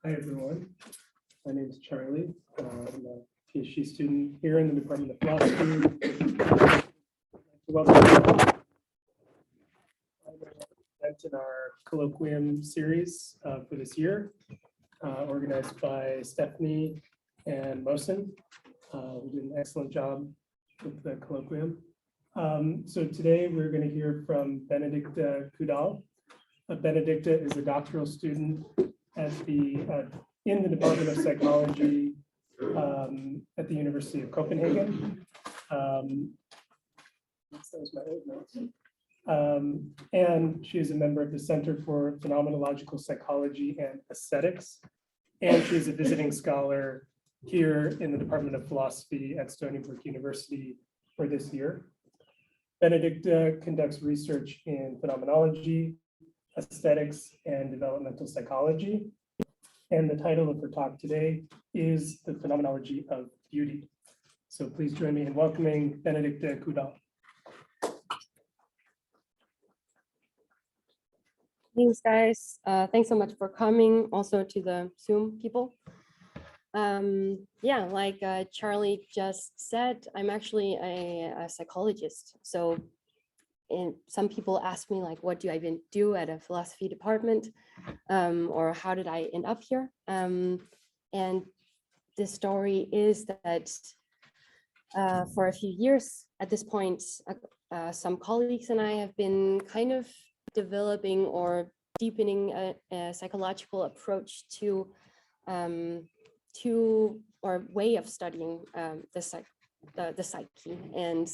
Hi, everyone. My name is Charlie. I'm a PhD student here in the Department of Philosophy. Welcome. I'm in our colloquium series for this year, organized by Stephanie and Mosin. We did an excellent job with the colloquium. So today we're going to hear from Benedikte Kudahl. Benedikte is a doctoral student at in the Department of Psychology at the University of Copenhagen. That was my old notes. And she is a member of the Center for Phenomenological Psychology and Aesthetics. And she is a visiting scholar here in the Department of Philosophy at Stony Brook University for this year. Benedikte conducts research in phenomenology, aesthetics, and developmental psychology. And the title of her talk today is The Phenomenology of Beauty. So please join me in welcoming Benedikte Kudahl. Thanks, guys. Thanks so much for coming, also to the Zoom people. Yeah, like Charlie just said, I'm actually a psychologist. So some people ask me, like, what do I even do at a philosophy department? Or how did I end up here? And the story is that for a few years at this point, some colleagues and I have been kind of developing or deepening a psychological approach to or way of studying the psyche, and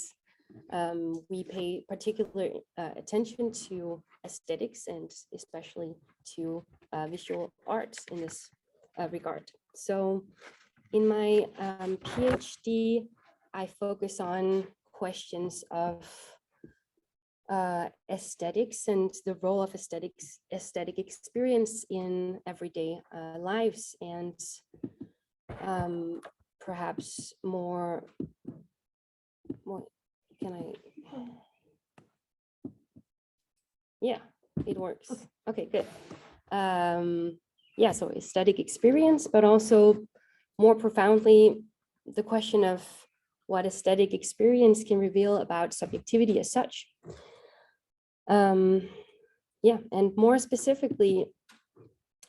we pay particular attention to aesthetics and especially to visual arts in this regard. So in my PhD, I focus on questions of aesthetics and the role of aesthetic experience in everyday lives, and perhaps more can I, yeah, it works. Okay, good. Yeah, so aesthetic experience, but also more profoundly, the question of what aesthetic experience can reveal about subjectivity as such. Yeah, and more specifically,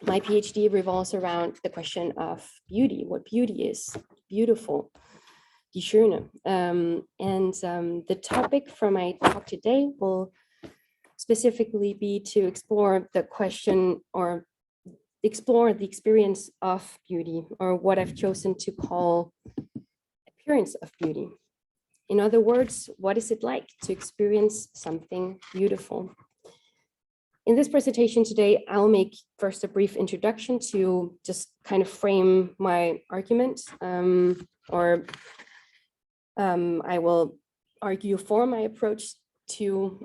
my PhD revolves around the question of beauty, what beauty is, beautiful, die Schöne. The topic for my talk today will specifically be to explore the question or explore the experience of beauty, or what I've chosen to call appearance of beauty. In other words, what is it like to experience something beautiful? In this presentation today, I'll make first a brief introduction to just kind of frame my argument, or I will argue for my approach to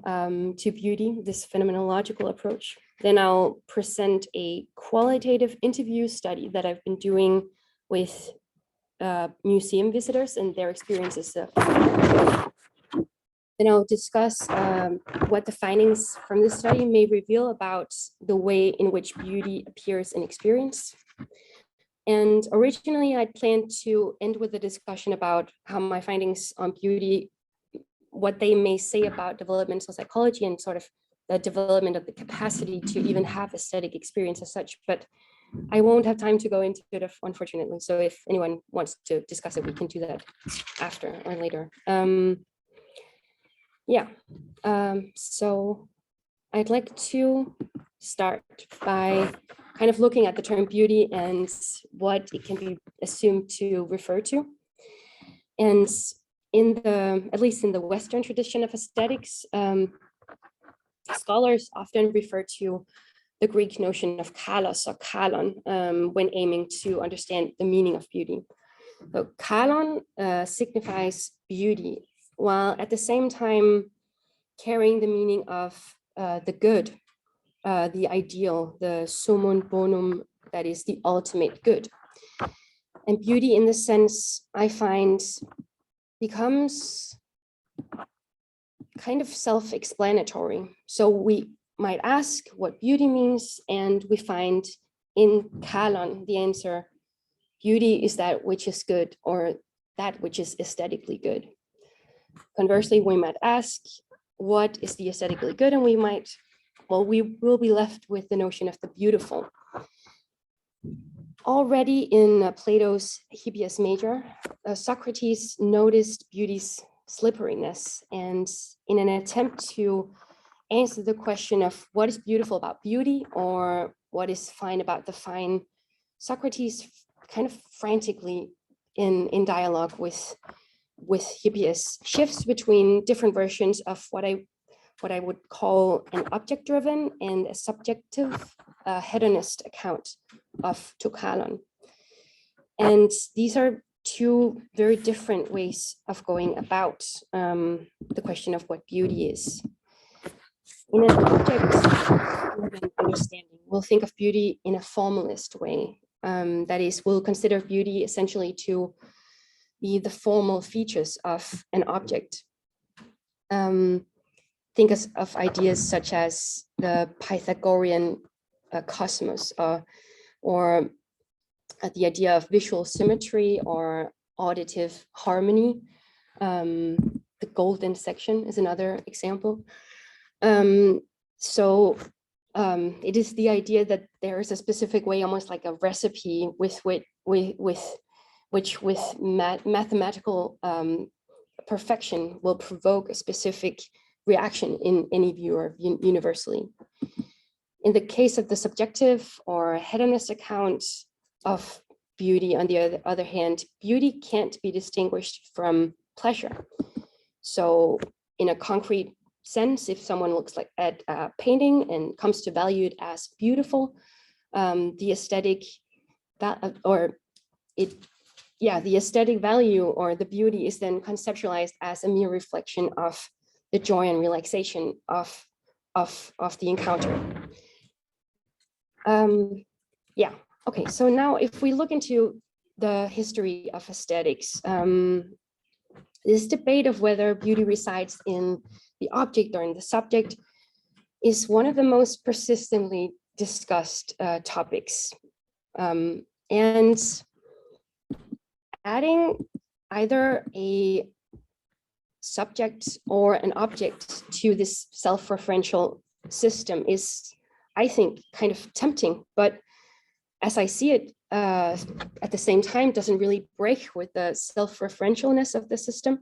beauty, this phenomenological approach. Then I'll present a qualitative interview study that I've been doing with museum visitors and their experiences. Then I'll discuss what the findings from this study may reveal about the way in which beauty appears in experience. And originally, I planned to end with a discussion about how my findings on beauty, what they may say about developmental psychology and sort of the development of the capacity to even have aesthetic experience as such. But I won't have time to go into it, unfortunately. So if anyone wants to discuss it, we can do that after or later. Yeah, so I'd like to start by kind of looking at the term beauty and what it can be assumed to refer to. And at least in the Western tradition of aesthetics, scholars often refer to the Greek notion of kalos or kalon when aiming to understand the meaning of beauty. So kalon signifies beauty, while at the same time carrying the meaning of the good, the ideal, the summum bonum, that is the ultimate good. And beauty in this sense, I find, becomes kind of self-explanatory. So we might ask what beauty means, and we find in Kalon, the answer, beauty is that which is good or that which is aesthetically good. Conversely, we might ask, what is the aesthetically good? And we might, well, we will be left with the notion of the beautiful. Already in Plato's Hippias Major, Socrates noticed beauty's slipperiness, and in an attempt to answer the question of what is beautiful about beauty or what is fine about the fine, Socrates kind of frantically in dialogue with Hippias shifts between different versions of what I would call an object-driven and a subjective hedonist account of Kalon. And these are two very different ways of going about the question of what beauty is. In an object understanding, we'll think of beauty in a formalist way. That is, we'll consider beauty essentially to be the formal features of an object. Think of ideas such as the Pythagorean cosmos, or the idea of visual symmetry or auditive harmony. The golden section is another example. So it is the idea that there is a specific way, almost like a recipe with mathematical perfection will provoke a specific reaction in any viewer universally. In the case of the subjective or hedonist account of beauty, on the other hand, beauty can't be distinguished from pleasure. So in a concrete sense, if someone looks at a painting and comes to value it as beautiful, the aesthetic value or the beauty is then conceptualized as a mere reflection of the joy and relaxation of the encounter. Okay, so now if we look into the history of aesthetics, this debate of whether beauty resides in the object or in the subject is one of the most persistently discussed topics. And adding either a subject or an object to this self-referential system is, I think, kind of tempting, but as I see it, at the same time, doesn't really break with the self-referentialness of the system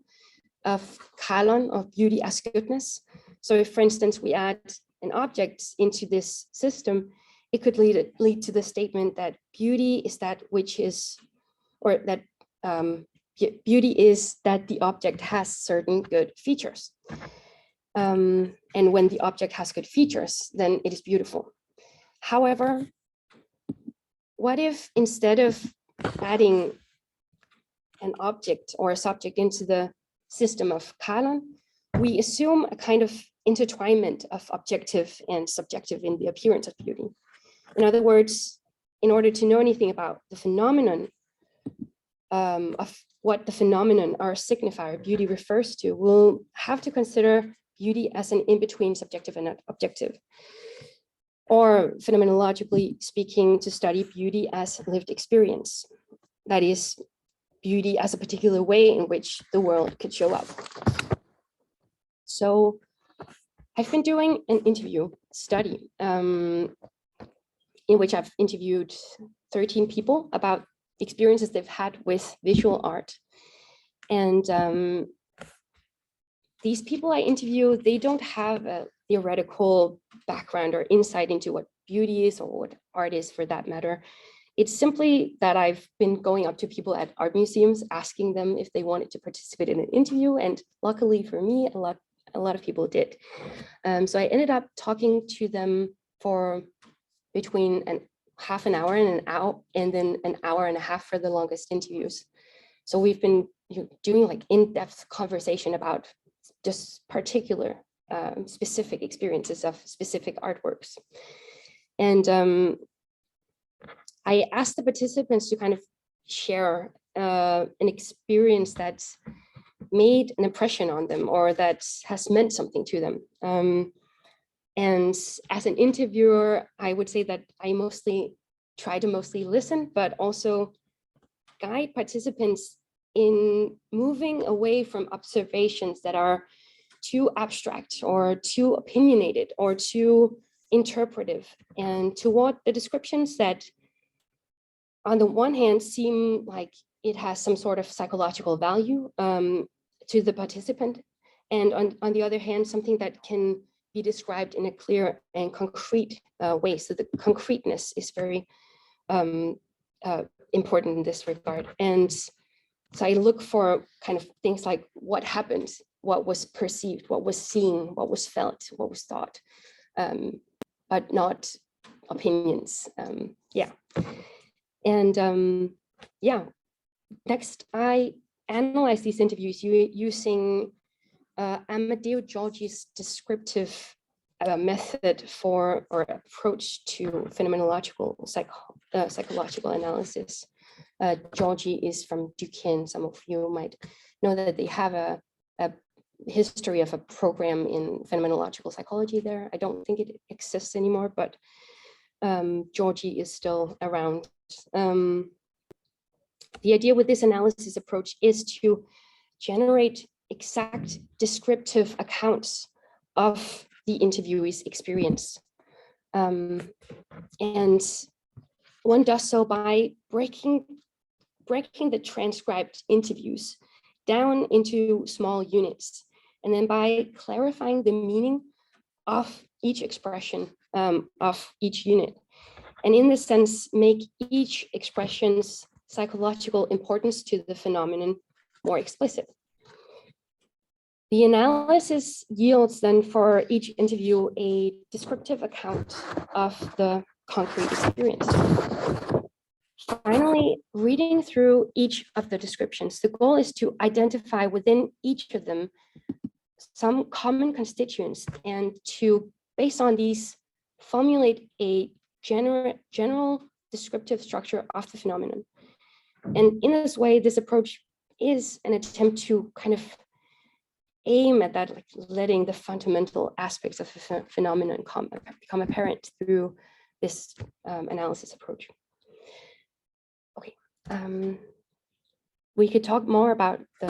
of Kalon, of beauty as goodness. So if, for instance, we add an object into this system, it could lead to the statement that beauty is that which is, or that beauty is that the object has certain good features. And when the object has good features, then it is beautiful. However, what if instead of adding an object or a subject into the system of Kalon, we assume a kind of intertwinement of objective and subjective in the appearance of beauty? In other words, in order to know anything about the phenomenon of what the phenomenon or signifier beauty refers to, we'll have to consider beauty as an in-between subjective and objective. Or phenomenologically speaking, to study beauty as lived experience. That is, beauty as a particular way in which the world could show up. So I've been doing an interview study in which I've interviewed 13 people about experiences they've had with visual art. And these people I interview, they don't have a theoretical background or insight into what beauty is or what art is for that matter. It's simply that I've been going up to people at art museums, asking them if they wanted to participate in an interview. And luckily for me, a lot of people did. So I ended up talking to them for between half an hour and then an hour and a half for the longest interviews. So we've been doing like in-depth conversation about just particular specific experiences of specific artworks. And I asked the participants to kind of share an experience that's made an impression on them or that has meant something to them. And as an interviewer, I would say that I mostly try to mostly listen, but also guide participants in moving away from observations that are too abstract or too opinionated or too interpretive, and toward the descriptions that on the one hand seem like it has some sort of psychological value to the participant, and on the other hand, something that can be described in a clear and concrete way. So the concreteness is very important in this regard. And so I look for kind of things like what happened, what was perceived, what was seen, what was felt, what was thought, but not opinions. Next, I analyze these interviews using Amadeo Giorgi's descriptive method for or approach to phenomenological psychological analysis. Giorgi is from Duquesne. Some of you might know that they have a history of a program in phenomenological psychology there. I don't think it exists anymore, but Giorgi is still around. The idea with this analysis approach is to generate exact descriptive accounts of the interviewee's experience. And one does so by breaking the transcribed interviews down into small units, and then by clarifying the meaning of each expression of each unit. And in this sense, make each expression's psychological importance to the phenomenon more explicit. The analysis yields then for each interview a descriptive account of the concrete experience. Finally, reading through each of the descriptions, the goal is to identify within each of them some common constituents, and to, based on these, formulate a general descriptive structure of the phenomenon. And in this way, this approach is an attempt to kind of aim at that, like letting the fundamental aspects of the phenomenon become apparent through this analysis approach. Okay, we could talk more about the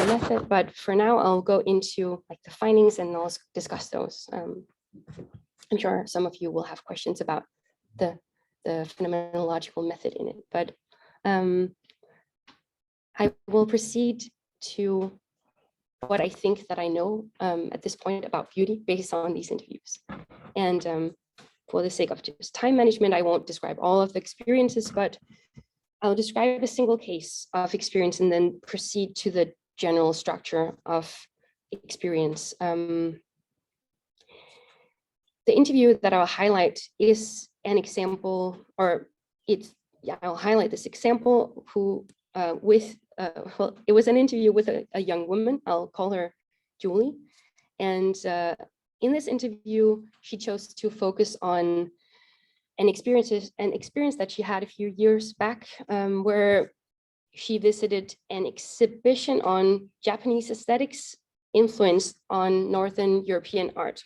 method, but for now I'll go into like the findings and I'll discuss those. I'm sure some of you will have questions about the phenomenological method in it, but I will proceed to what I think that I know at this point about beauty based on these interviews. And for the sake of just time management, I won't describe all of the experiences, but I'll describe a single case of experience and then proceed to the general structure of experience. The interview that I'll highlight is an example, or I'll highlight this example well, it was an interview with a young woman. I'll call her Julie. And in this interview, she chose to focus on an experience that she had a few years back, where she visited an exhibition on Japanese aesthetics influence on Northern European art.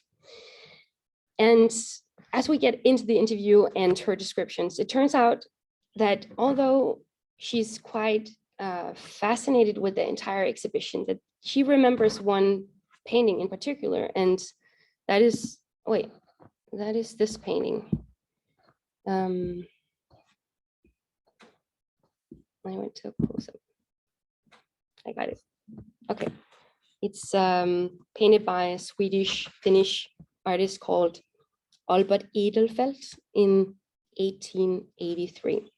And as we get into the interview and her descriptions, it turns out that although she's quite fascinated with the entire exhibition, that she remembers one painting in particular, and that is this painting. I went to a close-up. I got it. Okay, it's painted by a Finnish artist called Albert Edelfelt in 1883.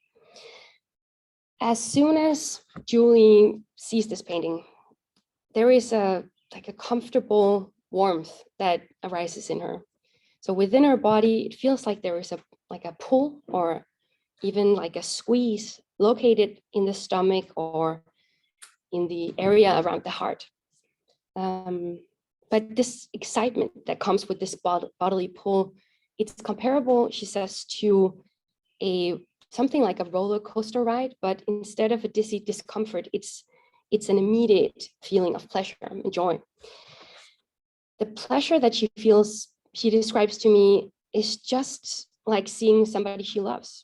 As soon as Julie sees this painting, there is a comfortable warmth that arises in her. So within her body, it feels like there is a pull or even like a squeeze located in the stomach or in the area around the heart. But this excitement that comes with this bodily pull, it's comparable, she says, to something like a roller coaster ride, but instead of a dizzy discomfort, it's an immediate feeling of pleasure and joy. The pleasure that she feels, she describes to me, is just like seeing somebody she loves.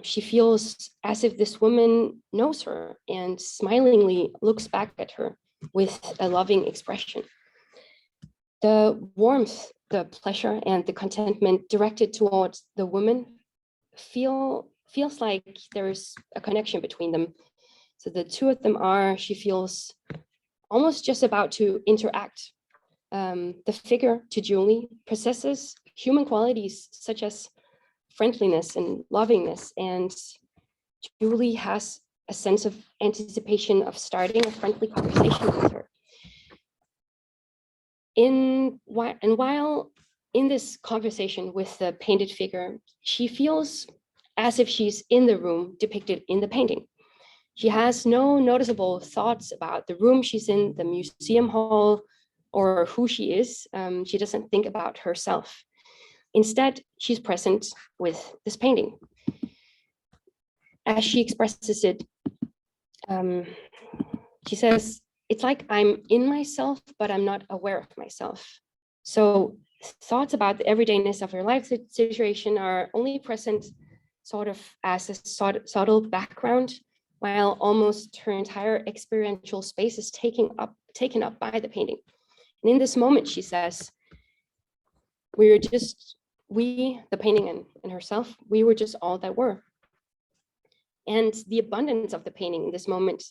She feels as if this woman knows her and smilingly looks back at her with a loving expression. The warmth, the pleasure, and the contentment directed towards the woman feels like there's a connection between them. So the two of them she feels almost just about to interact. The figure to Julie possesses human qualities such as friendliness and lovingness, and Julie has a sense of anticipation of starting a friendly conversation with her. While in this conversation with the painted figure, she feels as if she's in the room depicted in the painting. She has no noticeable thoughts about the room she's in, the museum hall, or who she is. She doesn't think about herself. Instead, she's present with this painting. As she expresses it, she says, it's like I'm in myself, but I'm not aware of myself. So thoughts about the everydayness of her life situation are only present sort of as a subtle background, while almost her entire experiential space is taken up by the painting. And in this moment, she says, the painting and herself, we were just all that were. And the abundance of the painting in this moment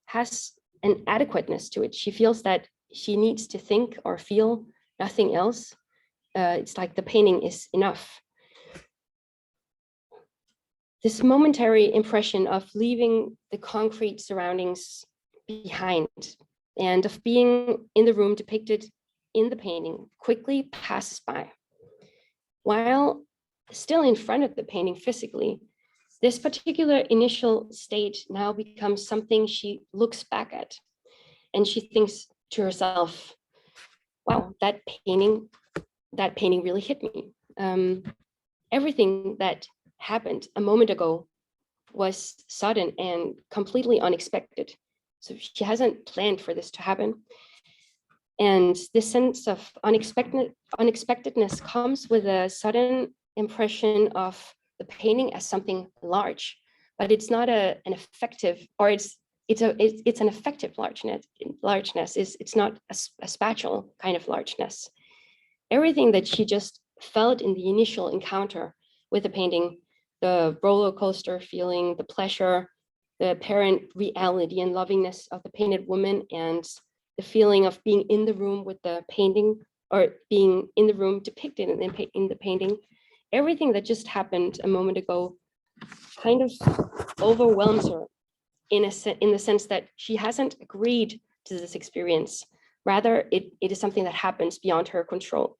has an adequateness to it. She feels that she needs to think or feel nothing else. It's like the painting is enough. This momentary impression of leaving the concrete surroundings behind and of being in the room depicted in the painting quickly passes by. While still in front of the painting physically, this particular initial state now becomes something she looks back at, and she thinks to herself, wow, that painting really hit me. Everything that happened a moment ago was sudden and completely unexpected. So she hasn't planned for this to happen. And this sense of unexpectedness comes with a sudden impression of the painting as something large, but it's not an effective, or it's an effective largeness. It's not a spatial kind of largeness. Everything that she just felt in the initial encounter with the painting, the roller coaster feeling, the pleasure, the apparent reality and lovingness of the painted woman, and the feeling of being in the room with the painting, or being in the room depicted in the painting, everything that just happened a moment ago kind of overwhelms her in the sense that she hasn't agreed to this experience. Rather, it is something that happens beyond her control.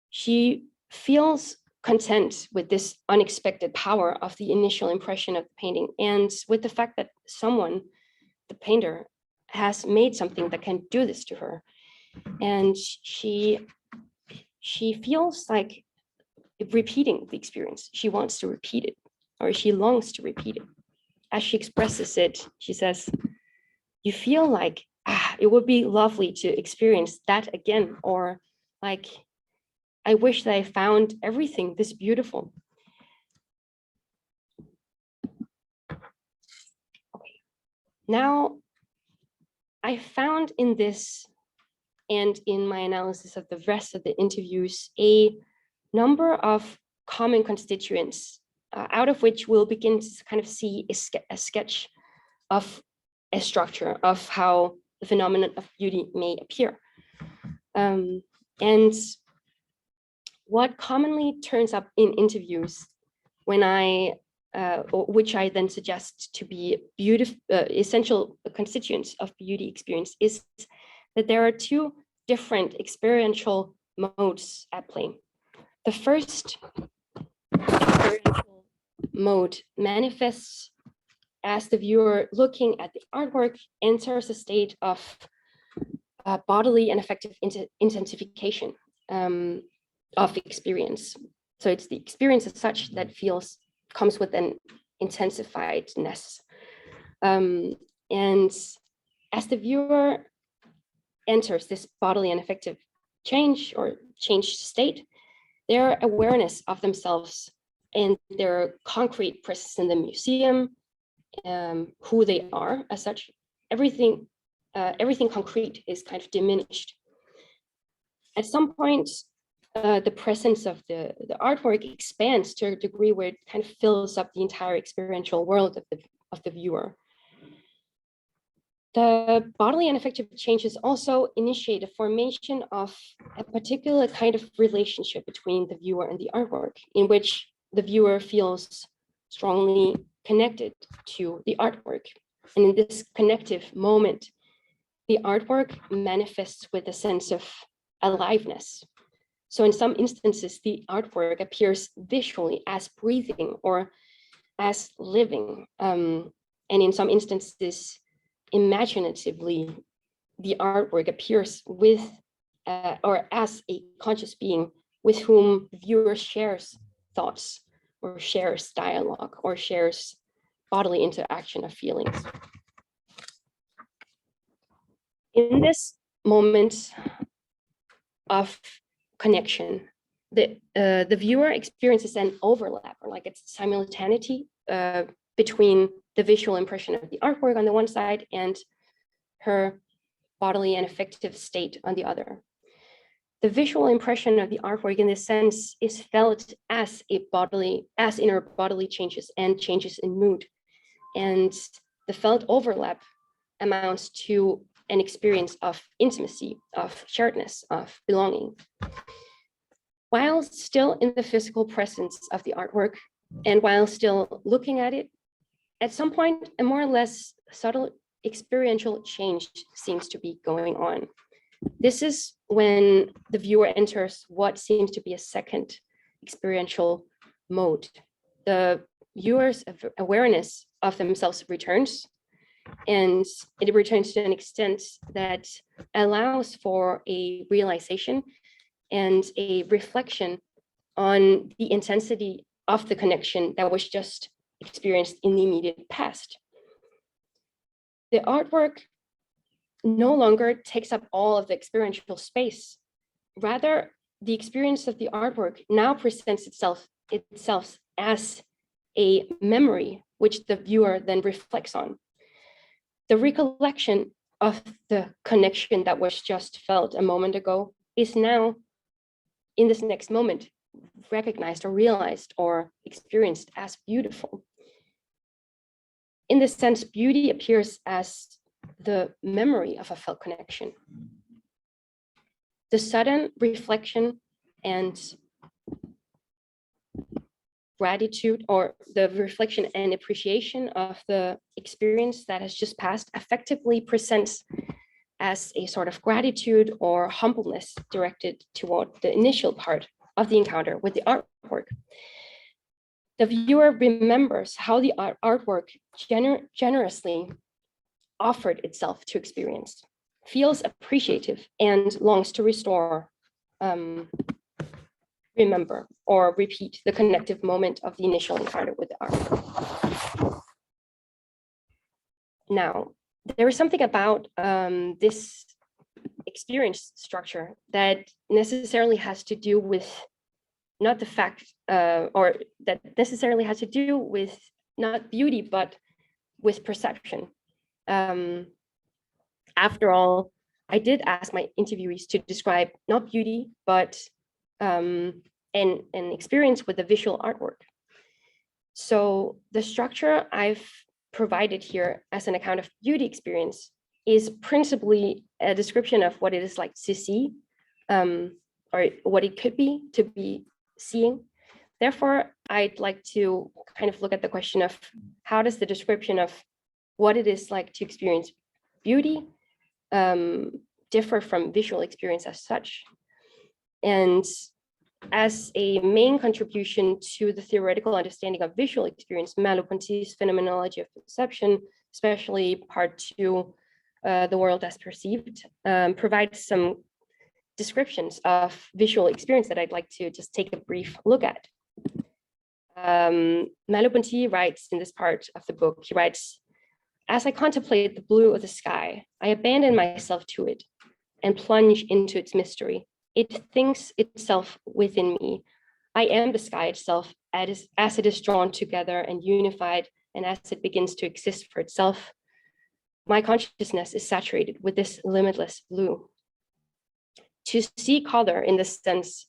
She feels content with this unexpected power of the initial impression of the painting, and with the fact that someone, the painter, has made something that can do this to her. And she feels like repeating the experience. She wants to repeat it, or she longs to repeat it. As she expresses it, she says, you feel like, it would be lovely to experience that again, or like, I wish that I found everything this beautiful. Okay. Now, I found in this and in my analysis of the rest of the interviews a number of common constituents, out of which we'll begin to kind of see a sketch of a structure of how the phenomenon of beauty may appear. And what commonly turns up in interviews when which I then suggest to be essential constituents of beauty experience, is that there are two different experiential modes at play. The first experiential mode manifests as the viewer looking at the artwork enters a state of bodily and affective intensification of experience. So it's the experience as such that comes with an intensifiedness. And as the viewer enters this bodily and affective change or changed state, their awareness of themselves and their concrete presence in the museum, who they are as such, everything concrete is kind of diminished. At some point, the presence of the artwork expands to a degree where it kind of fills up the entire experiential world of the viewer. The bodily and affective changes also initiate a formation of a particular kind of relationship between the viewer and the artwork, in which the viewer feels strongly connected to the artwork. And in this connective moment, the artwork manifests with a sense of aliveness. So in some instances, the artwork appears visually as breathing or as living. And in some instances, imaginatively, the artwork appears with or as a conscious being with whom the viewer shares thoughts or shares dialogue or shares bodily interaction of feelings. In this moment of connection, the viewer experiences an overlap, or like it's simultaneity between the visual impression of the artwork on the one side and her bodily and affective state on the other. The visual impression of the artwork in this sense is felt as inner bodily changes and changes in mood. And the felt overlap amounts to an experience of intimacy, of sharedness, of belonging. While still in the physical presence of the artwork, and while still looking at it, at some point, a more or less subtle experiential change seems to be going on. This is when the viewer enters what seems to be a second experiential mode. The viewer's awareness of themselves returns, and it returns to an extent that allows for a realization and a reflection on the intensity of the connection that was just experienced in the immediate past. The artwork no longer takes up all of the experiential space. Rather, the experience of the artwork now presents itself as a memory, which the viewer then reflects on. The recollection of the connection that was just felt a moment ago is now, in this next moment, recognized or realized or experienced as beautiful. In this sense, beauty appears as the memory of a felt connection. The sudden reflection and gratitude, or the reflection and appreciation of the experience that has just passed, effectively presents as a sort of gratitude or humbleness directed toward the initial part of the encounter with the artwork. The viewer remembers how the artwork generously offered itself to experience, feels appreciative, and longs to restore, remember, or repeat the connective moment of the initial encounter with the artwork. Now, there is something about this experience structure that necessarily has to do with not the fact, or that necessarily has to do with not beauty, but with perception. After all, I did ask my interviewees to describe not beauty, but an experience with the visual artwork. So the structure I've provided here as an account of beauty experience is principally a description of what it is like to see, or what it could be to be seeing. Therefore, I'd like to kind of look at the question of how does the description of what it is like to experience beauty differ from visual experience as such. And as a main contribution to the theoretical understanding of visual experience, Merleau-Ponty's Phenomenology of Perception, especially part 2, The World as Perceived, provides some descriptions of visual experience that I'd like to just take a brief look at. Merleau-Ponty writes in this part of the book, he writes, "As I contemplate the blue of the sky, I abandon myself to it and plunge into its mystery. It thinks itself within me. I am the sky itself, as it is drawn together and unified, and as it begins to exist for itself, my consciousness is saturated with this limitless blue. To see color in this sense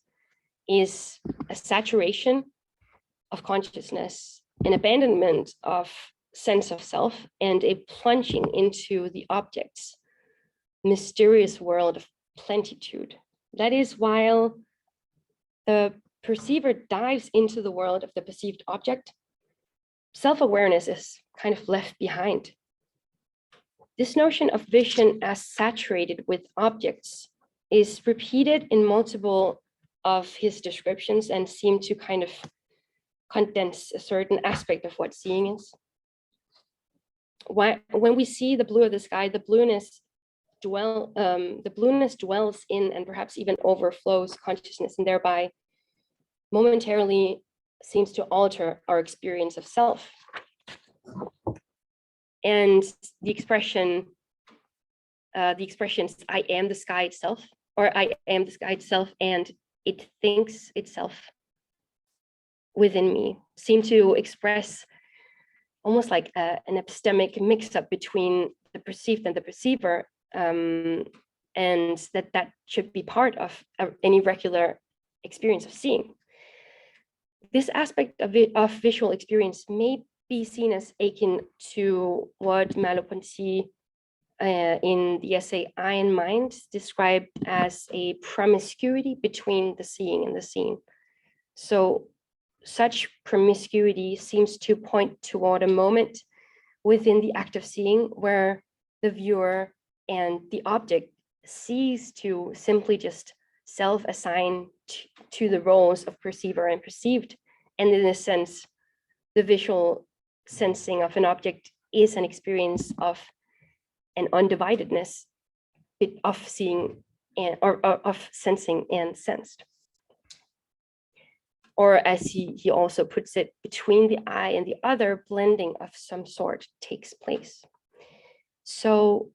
is a saturation of consciousness, an abandonment of sense of self, and a plunging into the object's mysterious world of plenitude. That is, while the perceiver dives into the world of the perceived object, self-awareness is kind of left behind. This notion of vision as saturated with objects is repeated in multiple of his descriptions and seem to kind of condense a certain aspect of what seeing is. When we see the blue of the sky, the blueness dwells in and perhaps even overflows consciousness, and thereby momentarily seems to alter our experience of self. And the expressions, I am the sky itself, or I am the sky itself, and it thinks itself within me, seem to express almost like an epistemic mix-up between the perceived and the perceiver, and that should be part of any regular experience of seeing. This aspect of visual experience may be seen as akin to what Merleau-Ponty in the essay Eye and Mind described as a promiscuity between the seeing and the seen. So such promiscuity seems to point toward a moment within the act of seeing where the viewer and the object cease to simply just self-assign to the roles of perceiver and perceived. And in a sense, the visual sensing of an object is an experience of an undividedness of seeing and or of sensing and sensed. Or as he also puts it, between the eye and the other, blending of some sort takes place. So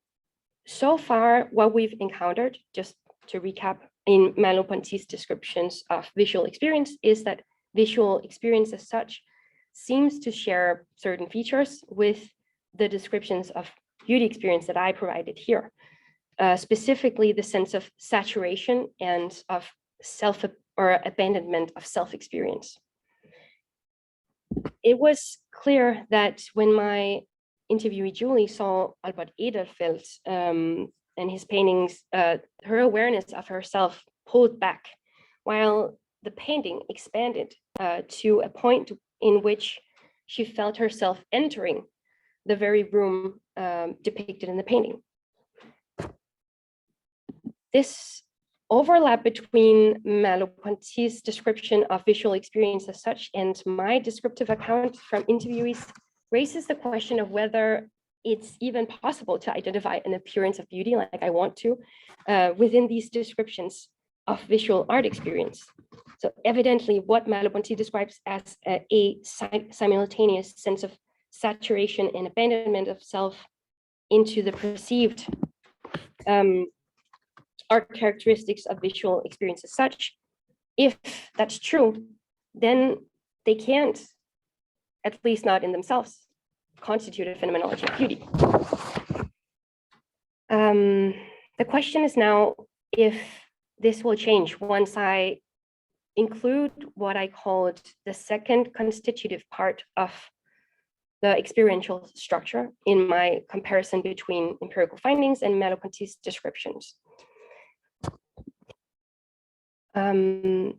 far, what we've encountered, just to recap, in Merleau-Ponty's descriptions of visual experience, is that visual experience as such seems to share certain features with the descriptions of beauty experience that I provided here, specifically the sense of saturation and of self or abandonment of self-experience. It was clear that when my interviewee Julie saw Albert Ederfeld and his paintings, her awareness of herself pulled back, while the painting expanded to a point in which she felt herself entering the very room depicted in the painting. This overlap between Merleau-Ponty's description of visual experience as such and my descriptive account from interviewees raises the question of whether it's even possible to identify an appearance of beauty, like I want to, within these descriptions of visual art experience. So evidently what Merleau-Ponty describes as a simultaneous sense of saturation and abandonment of self into the perceived are characteristics of visual experience as such. If that's true, then they can't, at least not in themselves, constitute a phenomenology of beauty. The question is now if this will change once I include what I called the second constitutive part of the experiential structure in my comparison between empirical findings and Merleau-Ponty's descriptions. To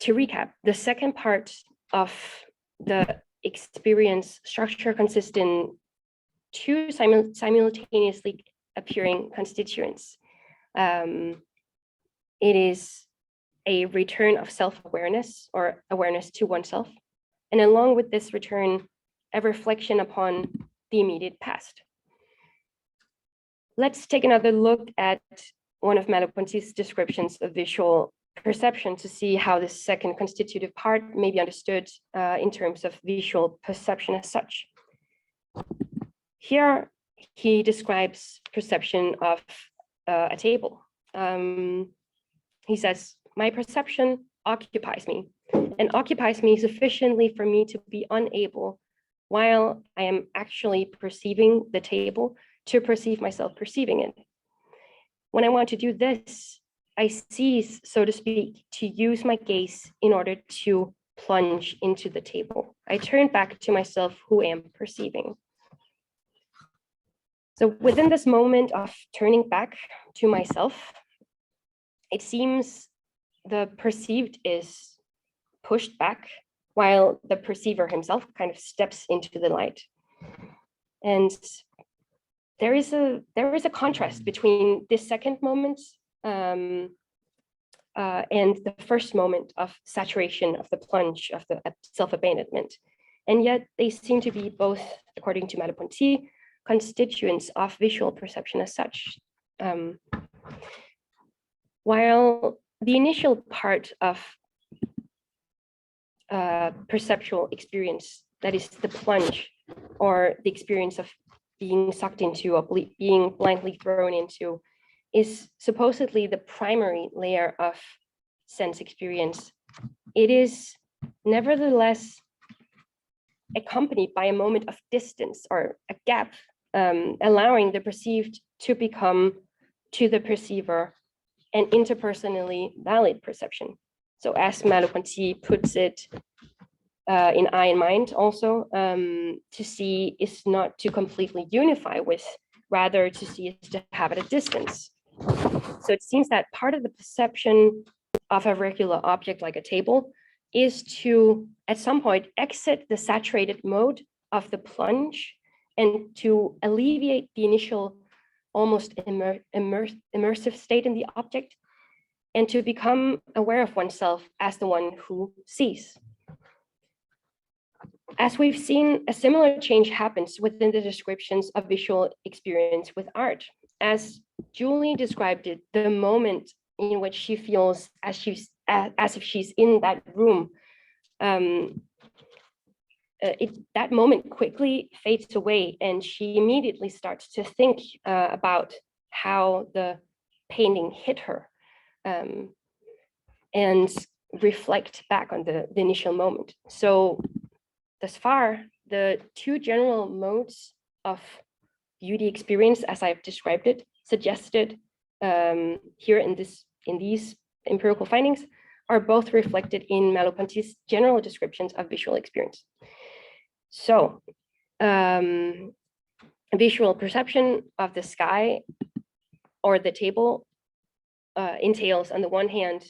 recap, the second part of the experience structure consists in two simultaneously appearing constituents. It is a return of self-awareness or awareness to oneself, and along with this return, a reflection upon the immediate past. Let's take another look at one of Merleau-Ponty's descriptions of visual perception to see how this second constitutive part may be understood in terms of visual perception as such. Here, he describes perception of a table. He says, my perception occupies me, and occupies me sufficiently for me to be unable, while I am actually perceiving the table, to perceive myself perceiving it. When I want to do this, I cease, so to speak, to use my gaze in order to plunge into the table. I turn back to myself who am perceiving. So within this moment of turning back to myself, it seems the perceived is pushed back while the perceiver himself kind of steps into the light. And there is a contrast between this second moment and the first moment of saturation, of the plunge, of the self-abandonment. And yet they seem to be both, according to Merleau-Ponty, constituents of visual perception as such. While the initial part of perceptual experience, that is the plunge, or the experience of being sucked into or being blindly thrown into, is supposedly the primary layer of sense experience. It is nevertheless accompanied by a moment of distance or a gap, allowing the perceived to become, to the perceiver, an interpersonally valid perception. So as Merleau-Ponty puts it in Eye and Mind also, to see is not to completely unify with, rather to see is to have at a distance. So it seems that part of the perception of a regular object like a table is to, at some point, exit the saturated mode of the plunge and to alleviate the initial almost immersive state in the object, and to become aware of oneself as the one who sees. As we've seen, a similar change happens within the descriptions of visual experience with art. As Julie described it, the moment in which she feels as if she's in that room, that moment quickly fades away, and she immediately starts to think about how the painting hit her, and reflect back on the initial moment. So thus far, the two general modes of beauty experience, as I've described it, suggested here in these empirical findings, are both reflected in Merleau-Ponty's general descriptions of visual experience. So visual perception of the sky or the table entails, on the one hand,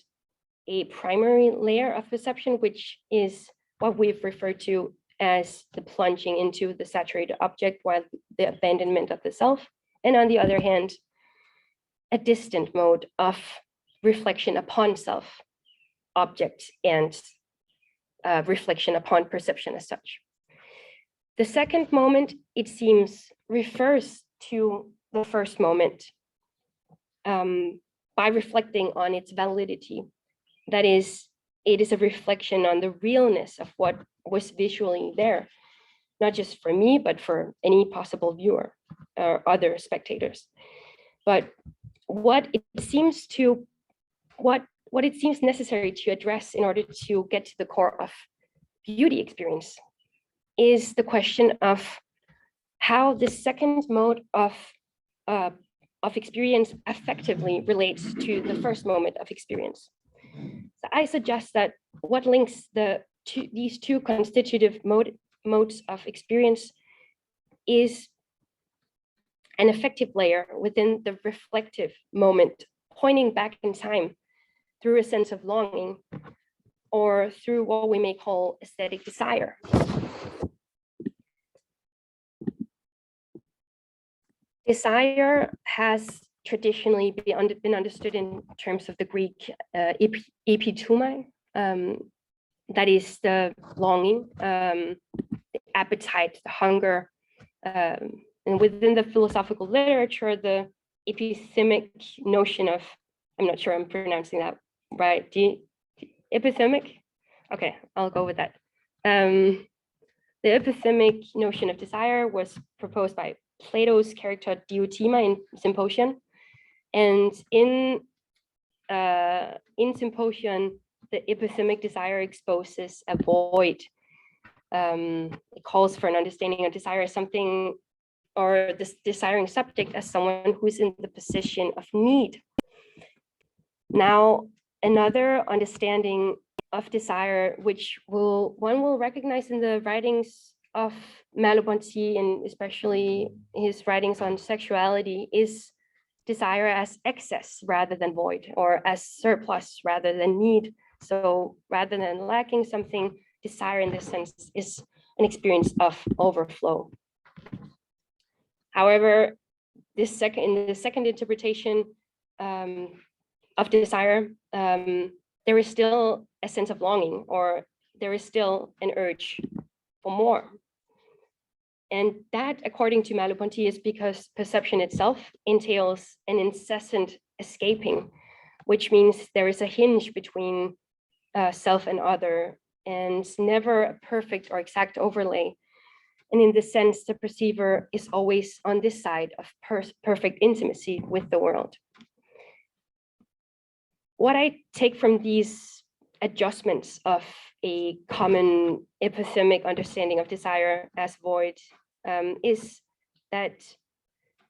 a primary layer of perception, which is what we've referred to as the plunging into the saturated object, while the abandonment of the self. And on the other hand, a distant mode of reflection upon self, object, and reflection upon perception as such. The second moment, it seems, refers to the first moment by reflecting on its validity. That is, it is a reflection on the realness of what was visually there, not just for me, but for any possible viewer or other spectators. But what it seems necessary to address in order to get to the core of beauty experience is the question of how the second mode of experience effectively relates to the first moment of experience. So I suggest that what links these two constitutive modes of experience is an effective layer within the reflective moment, pointing back in time through a sense of longing, or through what we may call aesthetic desire. Desire has traditionally been understood in terms of the Greek epithumai, that is the longing, the appetite, the hunger. And within the philosophical literature, the epithymic notion of, I'm not sure I'm pronouncing that right, epithymic? Okay, I'll go with that. The epithymic notion of desire was proposed by Plato's character Diotima in Symposium. And in Symposium, the epistemic desire exposes a void. It calls for an understanding of desire as something, or this desiring subject as someone who is in the position of need. Now, another understanding of desire, which one will recognize in the writings of Merleau-Ponty, and especially his writings on sexuality, is desire as excess rather than void, or as surplus rather than need. So rather than lacking something, desire in this sense is an experience of overflow. However, in the second interpretation of desire, there is still a sense of longing, or there is still an urge for more. And that, according to Merleau-Ponty, is because perception itself entails an incessant escaping, which means there is a hinge between self and other, and never a perfect or exact overlay. And in this sense, the perceiver is always on this side of perfect intimacy with the world. What I take from these adjustments of a common epistemic understanding of desire as void is that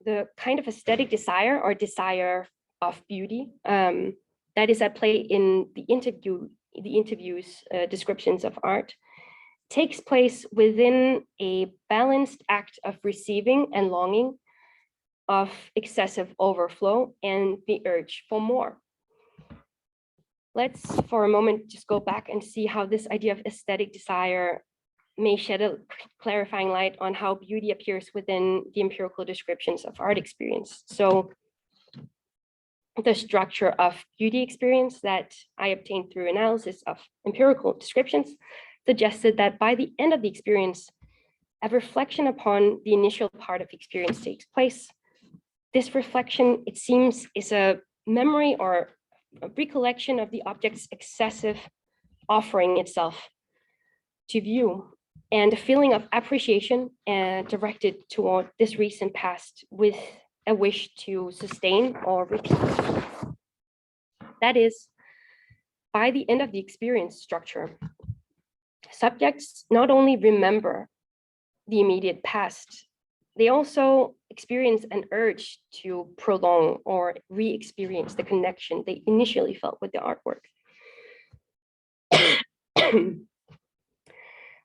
the kind of aesthetic desire, or desire of beauty, that is at play in the interview's descriptions of art, takes place within a balanced act of receiving and longing, of excessive overflow, and the urge for more. Let's for a moment just go back and see how this idea of aesthetic desire may shed a clarifying light on how beauty appears within the empirical descriptions of art experience. So the structure of beauty experience that I obtained through analysis of empirical descriptions suggested that by the end of the experience, a reflection upon the initial part of the experience takes place. This reflection, it seems, is a memory or a recollection of the object's excessive offering itself to view, and a feeling of appreciation directed toward this recent past with a wish to sustain or repeat. That is, by the end of the experience structure, subjects not only remember the immediate past, they also experience an urge to prolong or re-experience the connection they initially felt with the artwork.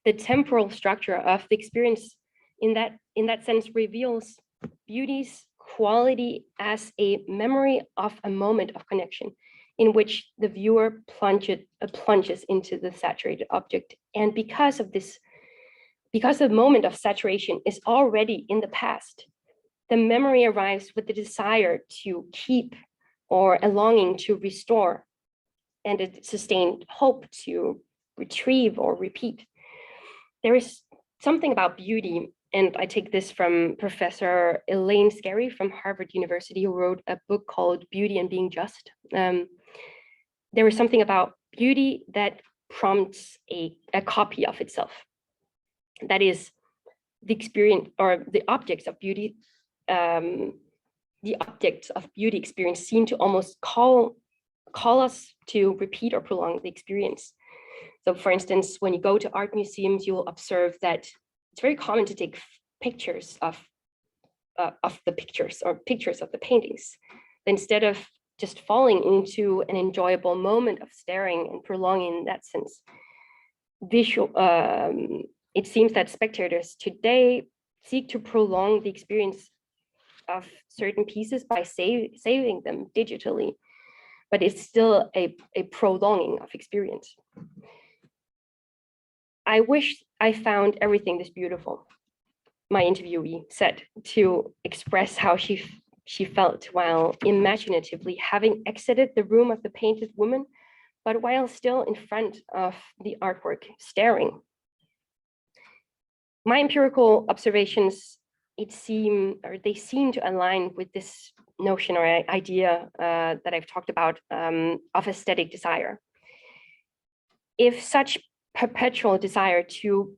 The temporal structure of the experience in that sense reveals beauty's quality as a memory of a moment of connection in which the viewer plunges into the saturated object. And because the moment of saturation is already in the past, the memory arrives with the desire to keep, or a longing to restore, and a sustained hope to retrieve or repeat. There is something about beauty, and I take this from Professor Elaine Scarry from Harvard University, who wrote a book called Beauty and Being Just. There is something about beauty that prompts a copy of itself. That is, the experience or the objects of beauty, experience seem to almost call us to repeat or prolong the experience. So for instance, when you go to art museums, you will observe that it's very common to take pictures of the pictures, or pictures of the paintings, instead of just falling into an enjoyable moment of staring and prolonging in that sense. It seems that spectators today seek to prolong the experience of certain pieces by saving them digitally, but it's still a prolonging of experience. I wish I found everything this beautiful, my interviewee said, to express how she felt while imaginatively having exited the room of the painted woman, but while still in front of the artwork, staring. My empirical observations, they seem to align with this notion or idea that I've talked about of aesthetic desire. If such perpetual desire to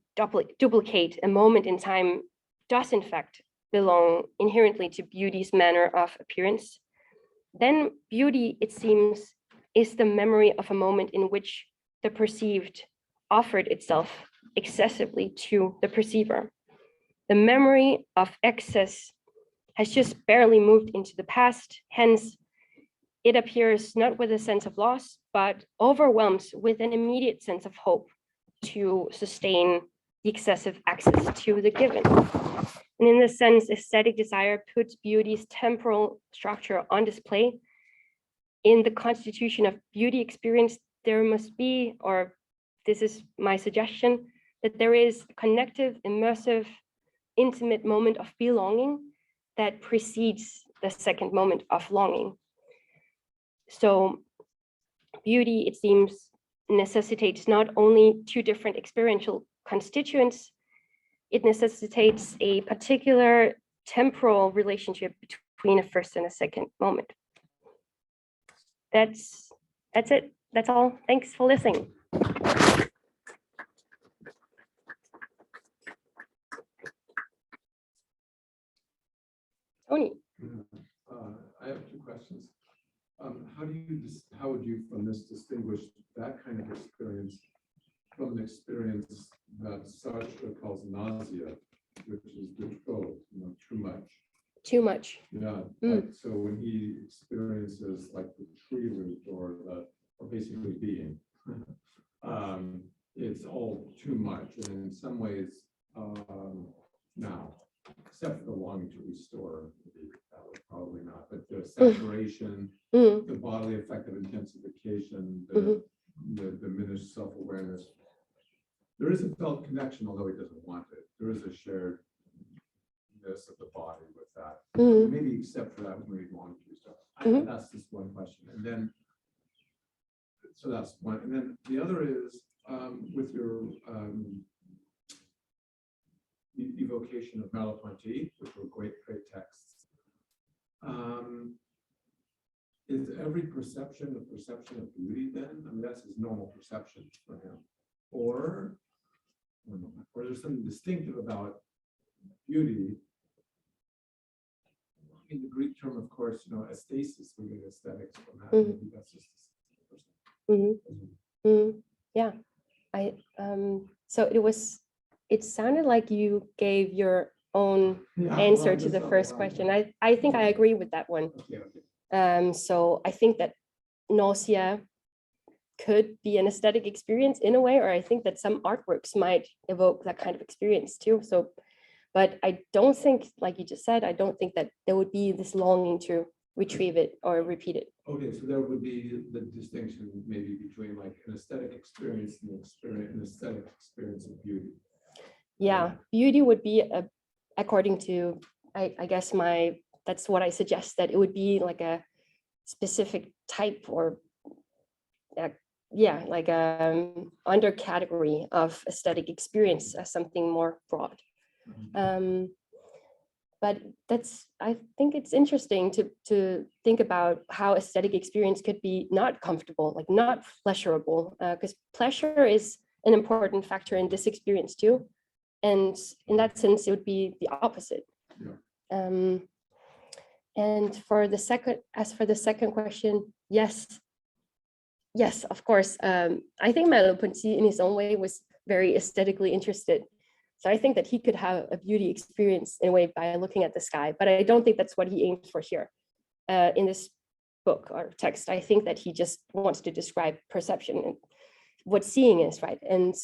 duplicate a moment in time does in fact belong inherently to beauty's manner of appearance, then beauty, it seems, is the memory of a moment in which the perceived offered itself excessively to the perceiver. The memory of excess has just barely moved into the past, hence it appears not with a sense of loss, but overwhelms with an immediate sense of hope to sustain the excessive access to the given. And in this sense, aesthetic desire puts beauty's temporal structure on display. In the constitution of beauty experience, there must be, or this is my suggestion, that there is a connective, immersive, intimate moment of belonging that precedes the second moment of longing. So beauty, it seems, necessitates not only two different experiential constituents, it necessitates a particular temporal relationship between a first and a second moment. That's it. That's all. Thanks for listening. Tony. I have two questions. How would you from this distinguish that kind of experience from an experience that Sartre calls nausea, which is de trop, too much? Too much. Yeah. Like, so when he experiences like the tree root or basically being, it's all too much, and in some ways, now, except for the longing to restore, that would probably not, but the saturation, the bodily effect of intensification, the diminished self-awareness. There is a felt connection, although he doesn't want it. There is a sharedness of the body with that. Maybe except for that when we long to restore. That's just one question. And then, so that's one. And then the other is with your evocation of Merleau-Ponty, which were great texts. Is every perception a perception of beauty then? I mean, that's his normal perception for him. Or there's something distinctive about beauty. I mean, the Greek term, of course, aesthesis, we get aesthetics from that. Maybe that's just Yeah. So it sounded like you gave your own answer to the first question. I think I agree with that one. Okay. So I think that nausea could be an aesthetic experience in a way, or I think that some artworks might evoke that kind of experience too. So, but I don't think, like you just said, I don't think that there would be this longing to retrieve it or repeat it. Okay, so there would be the distinction maybe between like an aesthetic experience and an aesthetic experience of beauty. Yeah, beauty would be according to, I guess that's what I suggest, that it would be like a specific type or like a under category of aesthetic experience as something more broad. But I think it's interesting to think about how aesthetic experience could be not comfortable, like not pleasurable, because pleasure is an important factor in this experience too. And in that sense, it would be the opposite. Yeah. And as for the second question, yes, of course. I think Merleau-Ponty in his own way was very aesthetically interested. So I think that he could have a beauty experience in a way by looking at the sky, but I don't think that's what he aims for here in this book or text. I think that he just wants to describe perception and what seeing is, right? And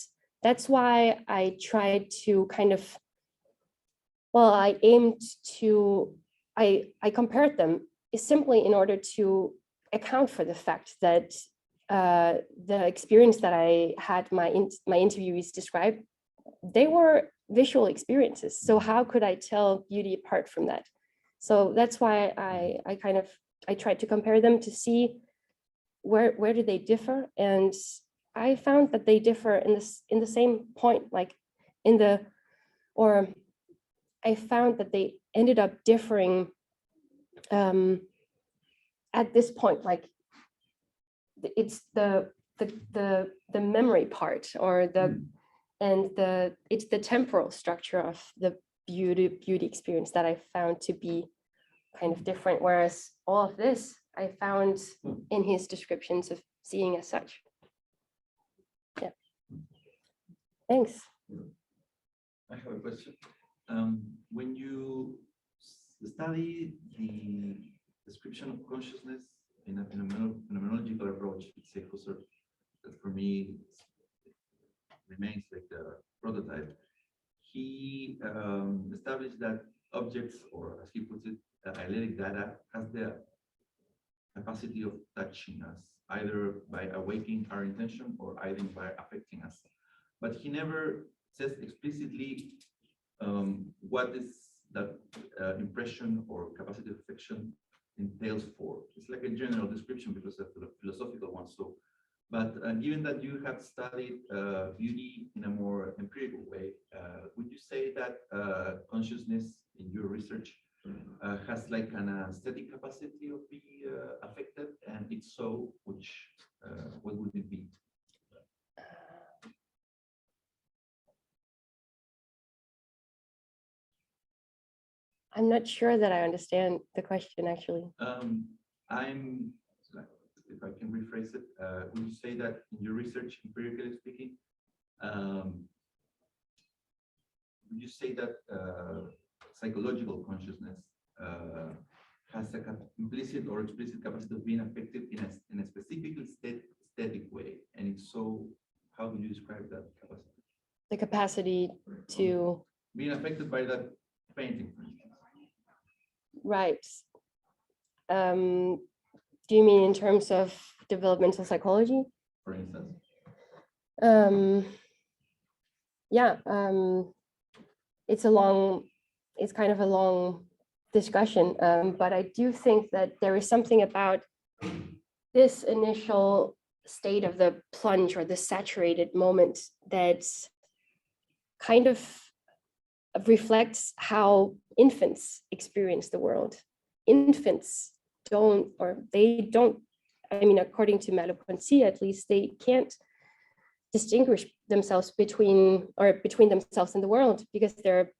that's why I tried to I compared them simply in order to account for the fact that the experience that I had my interviewees describe, they were visual experiences. So how could I tell beauty apart from that? So that's why I tried to compare them to see where do they differ, and I found that they differ in the same point, I found that they ended up differing at this point, like it's the memory part, or it's the temporal structure of the beauty experience that I found to be kind of different, whereas all of this I found in his descriptions of seeing as such. Thanks. I have a question. When you study the description of consciousness in a phenomenological approach, let's say Husserl, that for me remains like the prototype, he established that objects, or as he puts it, eidetic data, has the capacity of touching us, either by awakening our intention or either by affecting us. But he never says explicitly what is that impression or capacity of affection entails for. It's like a general description because of the philosophical one. So, but given that you have studied beauty in a more empirical way, would you say that consciousness in your research has like an aesthetic capacity of being affected? And if so, which what would it be? I'm not sure that I understand the question actually. I'm, if I can rephrase it, would you say that in your research, empirically speaking, would you say that psychological consciousness has a implicit or explicit capacity of being affected in a specific aesthetic way? And if so, how would you describe that capacity? The capacity to Being affected by that painting, for instance. right. Do you mean in terms of developmental psychology? For instance. Yeah, it's kind of a long discussion, but I do think that there is something about this initial state of the plunge or the saturated moment that kind of reflects how infants experience the world. Infants don't, I mean, according to Merleau-Ponty, at least, they can't distinguish themselves between themselves and the world because their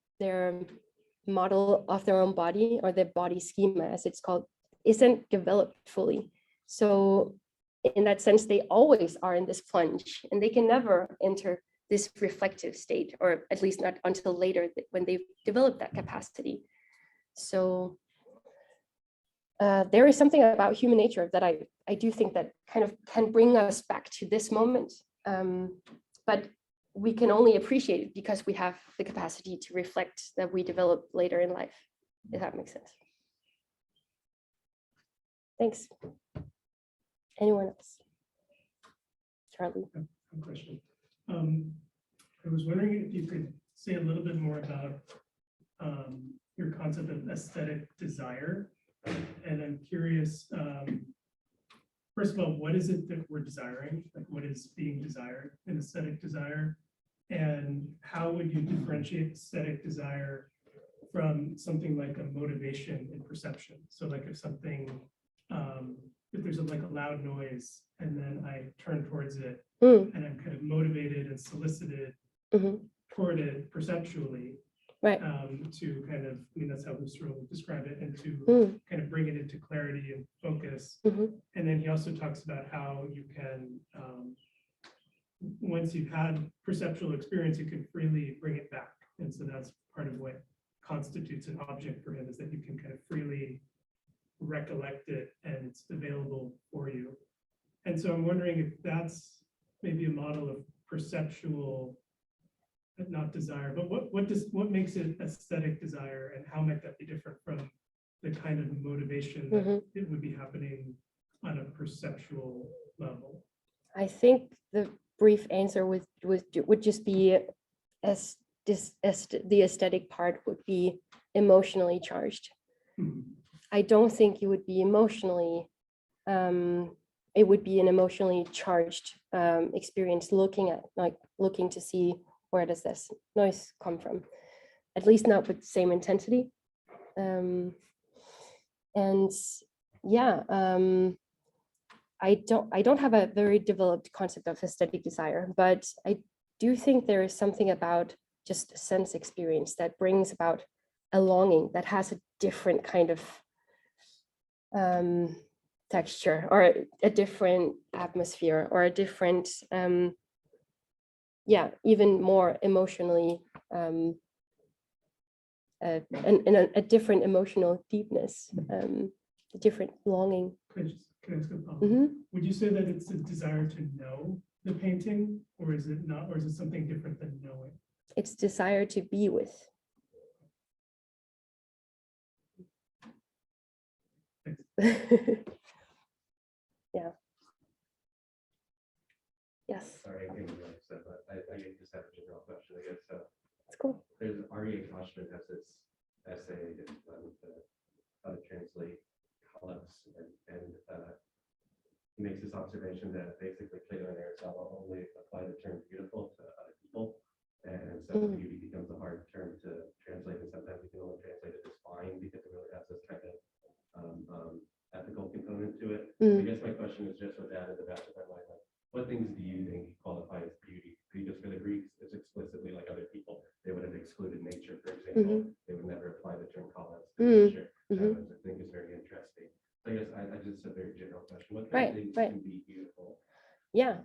model of their own body, or their body schema, as it's called, isn't developed fully. So in that sense, they always are in this plunge, and they can never enter this reflective state, or at least not until later when they've developed that capacity. So there is something about human nature that I do think that kind of can bring us back to this moment. But we can only appreciate it because we have the capacity to reflect that we develop later in life, if that makes sense. Thanks. Anyone else? Charlie. Good question. I was wondering if you could say a little bit more about your concept of aesthetic desire. And I'm curious, first of all, what is it that we're desiring? Like, what is being desired in aesthetic desire? And how would you differentiate aesthetic desire from something like a motivation in perception? So like if something, if there's like a loud noise and then I turn towards it and I'm kind of motivated and solicited toward it perceptually, right? To kind of, I mean, that's how Husserl would describe it, and to kind of bring it into clarity and focus. And then he also talks about how you can, once you've had perceptual experience, you can freely bring it back. And so that's part of what constitutes an object for him, is that you can kind of freely recollect it and it's available for you. And so I'm wondering if that's maybe a model of perceptual, not desire, but what makes it aesthetic desire, and how might that be different from the kind of motivation that it would be happening on a perceptual level? I think the brief answer would just be as the aesthetic part would be emotionally charged. I don't think it would be emotionally, it would be an emotionally charged experience, looking to see, where does this noise come from? At least not with the same intensity. And yeah, I don't have a very developed concept of aesthetic desire, but I do think there is something about just sense experience that brings about a longing that has a different kind of texture, or a different atmosphere, or a different yeah, even more emotionally, and a different emotional deepness, a different longing. Can I ask a follow-up? Mhm. Would you say that it's a desire to know the painting, or is it not, or is it something different than knowing? It's desire to be with. Yeah. Yes, Sorry, I came to like said, but I just have a general question, I guess. So it's cool. there's R.E. Koshman has this essay how to translate colors, and he makes this observation that basically Plato and Aristotle only apply the term beautiful to other people, and so beauty becomes a hard term to translate, and sometimes we can only translate it as fine because it really has this kind of ethical component to it. I guess my question is just with that in the back of my mind, like, what things do you think qualify as beauty? Because for the Greeks, it's explicitly like other people. They would have excluded nature, for example. They would never apply the term colors to nature. Which I think is very interesting. So I guess I just a very general question. What kind of things can be beautiful? Yeah.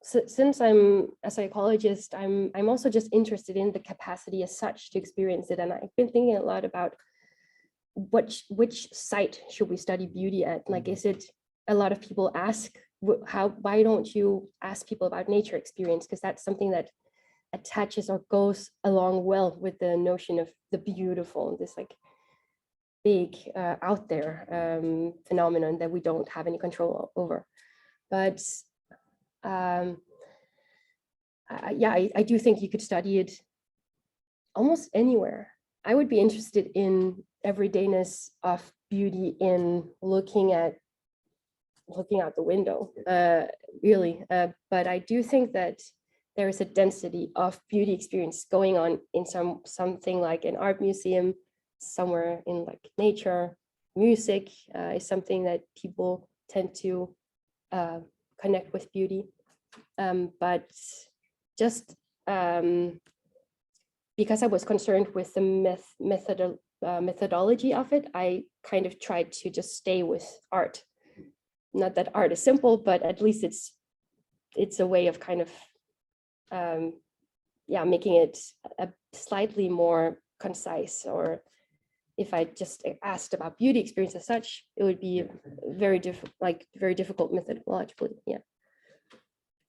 Since I'm a psychologist, I'm also just interested in the capacity as such to experience it, and I've been thinking a lot about which site should we study beauty at? Like, is it, a lot of people ask, why don't you ask people about nature experience? Because that's something that attaches or goes along well with the notion of the beautiful, this like big out there phenomenon that we don't have any control over. But yeah, I do think you could study it almost anywhere. I would be interested in everydayness of beauty in looking out the window, really. But I do think that there is a density of beauty experience going on in something like an art museum, somewhere in like nature. Music is something that people tend to connect with beauty. But just because I was concerned with the methodology of it, I kind of tried to just stay with art. Not that art is simple, but at least it's a way of kind of yeah, making it a slightly more concise. Or if I just asked about beauty experience as such, it would be very difficult methodologically. Yeah.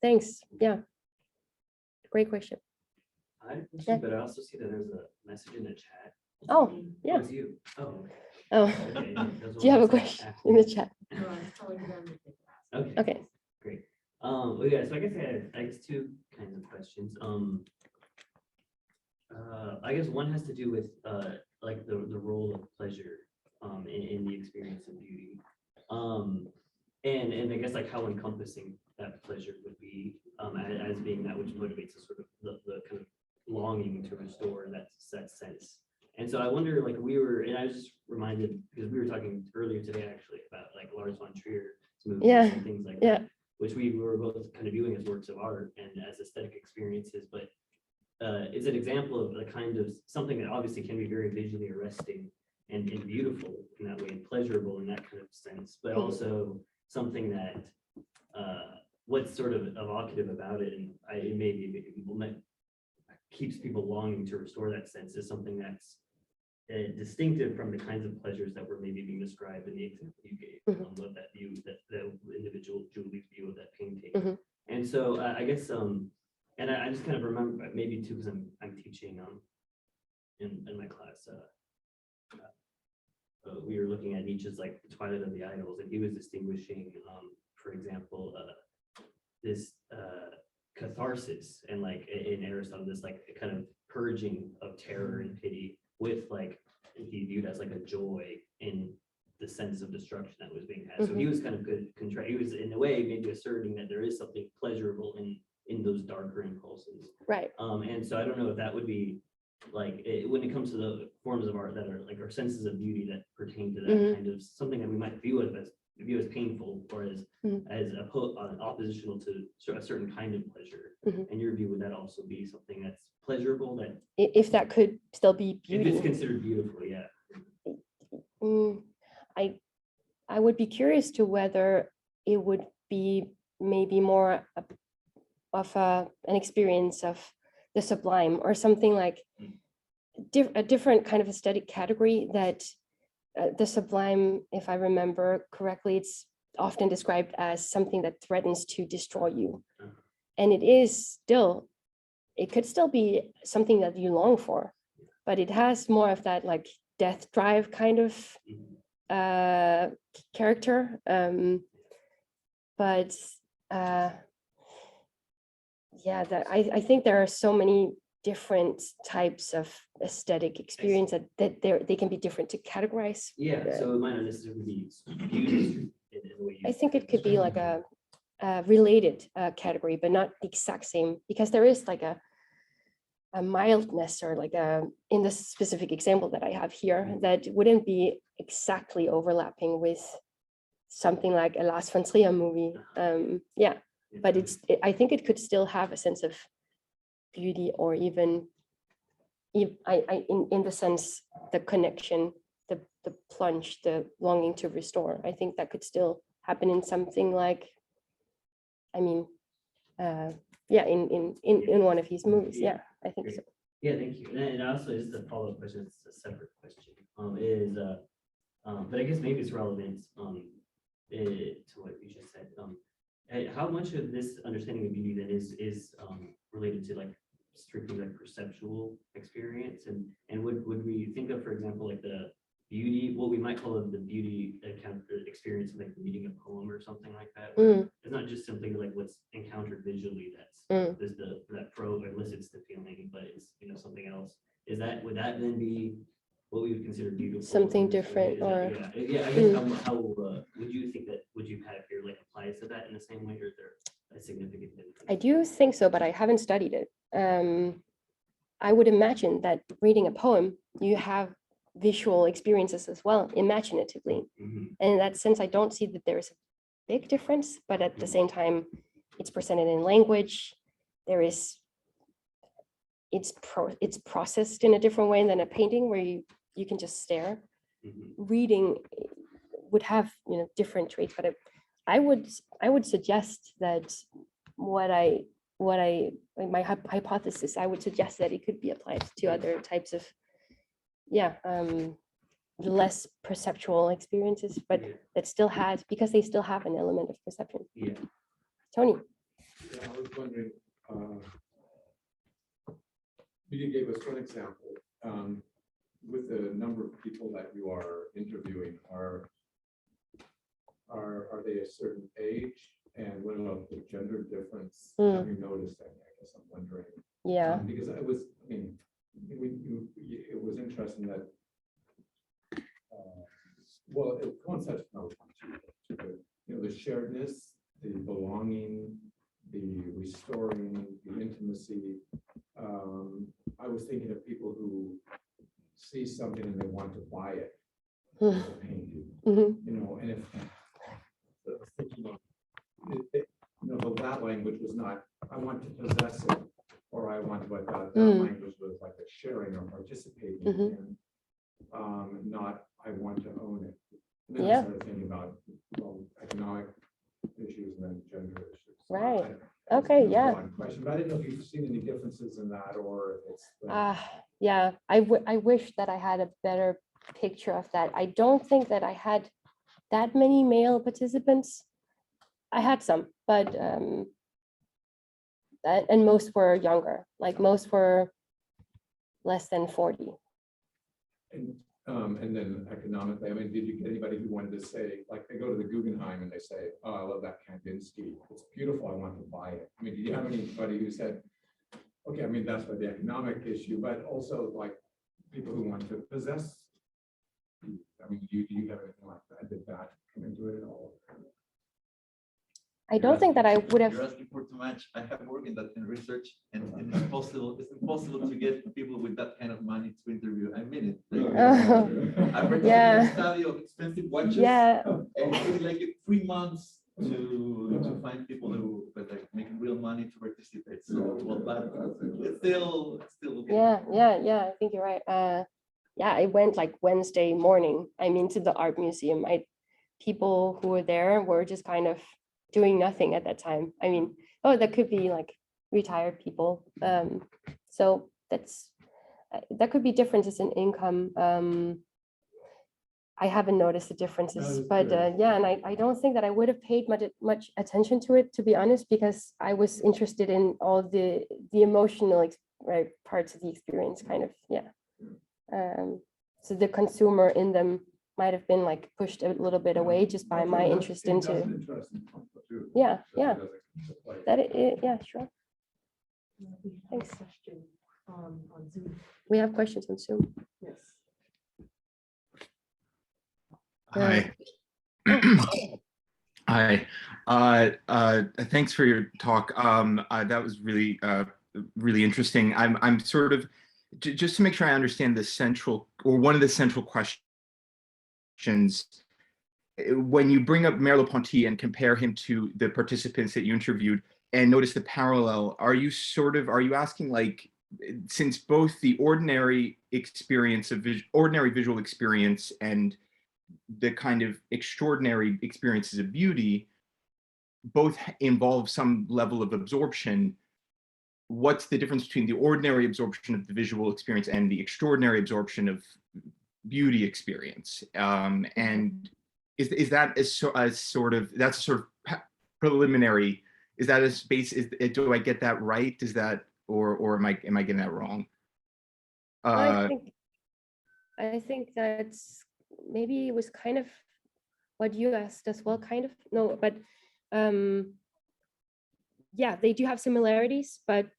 Thanks. Yeah. Great question. I have a question, but I also see that there's a message in the chat. Oh, yeah. Oh, it's you. Oh, Oh, okay. do you have a question in the chat? Okay. Okay. Great. Well, yeah, so I guess I guess two kinds of questions. I guess one has to do with like the role of pleasure in the experience of beauty. And I guess like how encompassing that pleasure would be as being that which motivates a sort of the kind of longing to restore that sense. And so I wonder, like and I was just reminded, because we were talking earlier today actually about like Lars von Trier's movies and things like that, which we were both kind of viewing as works of art and as aesthetic experiences, but is an example of the kind of something that obviously can be very visually arresting and beautiful in that way, and pleasurable in that kind of sense, but also something that what's sort of evocative about it, and it may be keeps people longing to restore that sense, is something that's distinctive from the kinds of pleasures that were maybe being described in the example you gave of that view, that the individual Julie's view of that painting. And so I guess and I just kind of remember, maybe too, because I'm teaching in my class. We were looking at Nietzsche's like the Twilight of the Idols, and he was distinguishing, for example, this catharsis, and like in Aristotle, this like kind of purging of terror and pity with like he viewed as like a joy in the sense of destruction that was being had. So he was kind of he was in a way maybe asserting that there is something pleasurable in those darker impulses. Right. And so I don't know if that would be like when it comes to the forms of art that are like our senses of beauty that pertain to that kind of something that we might view as painful, or as oppositional to a certain kind of pleasure. In your view, would that also be something that's pleasurable, that if that could still be beauty? If it's considered beautiful, yeah. I would be curious to whether it would be maybe more an experience of the sublime, or something like a different kind of aesthetic category that the sublime, if I remember correctly, it's often described as something that threatens to destroy you. And it could still be something that you long for, but it has more of that like death drive kind of character. But yeah, I think there are so many different types of aesthetic experience that they can be different to categorize. Yeah, so it might not necessarily be beauty in the way you. I think it could be like a related category, but not the exact same, because there is like a mildness, or like in this specific example that I have here, that wouldn't be exactly overlapping with something like a Lars von Trier movie. Yeah, but I think it could still have a sense of beauty, or even in the sense, the connection, the plunge, the longing to restore. I think that could still happen in something like, in one of his movies. Yeah, I think so. Yeah, thank you. And also just a follow-up question, it's a separate question, but I guess maybe it's relevant to what you just said. How much of this understanding of beauty then is related to like strictly like perceptual experience, and would we think of, for example, like the beauty, what we might call the beauty experience of like reading a poem or something like that, where it's not just simply like what's encountered visually there's that probe elicits the feeling, but it's something else. Would that then be what we would consider beautiful? Something different, or I guess how would you think that, would you kind of here like apply to that in the same way, or is there a significant difference? I do think so, but I haven't studied it. I would imagine that reading a poem, you have visual experiences as well, imaginatively. And in that sense, I don't see that there's a big difference, but at the same time, it's presented in language. It's processed in a different way than a painting, where you can just stare. Reading would have different traits, but I would suggest that my hypothesis, I would suggest that it could be applied to other types of less perceptual experiences, but that still has, because they still have an element of perception. Yeah. Tony. Yeah, I was wondering, you gave us one example. With the number of people that you are interviewing, are they a certain age? And what about the gender difference? Have you noticed that? I guess I'm wondering. Yeah. Because it was interesting that, it coincides with the sharedness, the belonging, the restoring, the intimacy. I was thinking of people who see something and they want to buy it, as a painting, and if I was thinking of that language was not, I want to possess it, or I want to, but that language was like a sharing or participating in, not I want to own it. And then I started thinking about economic issues and then gender issues. Right. Okay. Yeah. Question, but I didn't know if you've seen any differences in that, or if it's. Yeah. I wish that I had a better picture of that. I don't think that I had that many male participants. I had some, but and most were younger. Like most were less than 40. And then economically, did you get anybody who wanted to say, like, they go to the Guggenheim and they say, oh, I love that Kandinsky, it's beautiful, I want to buy it? Did you have anybody who said, okay, that's for the economic issue, but also like people who want to possess? Do you have anything like that? Did that come into it at all? I don't think that I would have. You're asking for too much. I have worked in that in research, and it's impossible to get people with that kind of money to interview. I mean it. I participated in a study of expensive watches. Yeah. And it took like 3 months to find people who like making real money to participate. So but it's still okay. Yeah. I think you're right. I went like Wednesday morning. To the art museum. People who were there were just kind of doing nothing at that time. That could be like retired people. So that could be differences in income. I haven't noticed the differences, but yeah, and I don't think that I would have paid much attention to it, to be honest, because I was interested in all the emotional parts of the experience, kind of, yeah. So the consumer in them might have been like pushed a little bit away just by my interest into. Yeah, yeah. Yeah, sure. Thanks. On Zoom. We have questions on Zoom. Yes. Hi. Hi. Thanks for your talk. That was really, really interesting. I'm sort of, just to make sure I understand the central, or one of the central questions, when you bring up Merleau-Ponty and compare him to the participants that you interviewed and notice the parallel, are you asking, like, since both the ordinary experience of ordinary visual experience and the kind of extraordinary experiences of beauty both involve some level of absorption, what's the difference between the ordinary absorption of the visual experience and the extraordinary absorption of beauty experience? And is that as sort of, that's a sort of preliminary, is that a space, do I get that right? Is that, or am I getting that wrong? I think that's, maybe it was kind of what you asked as well, kind of. No, but yeah, they do have similarities, but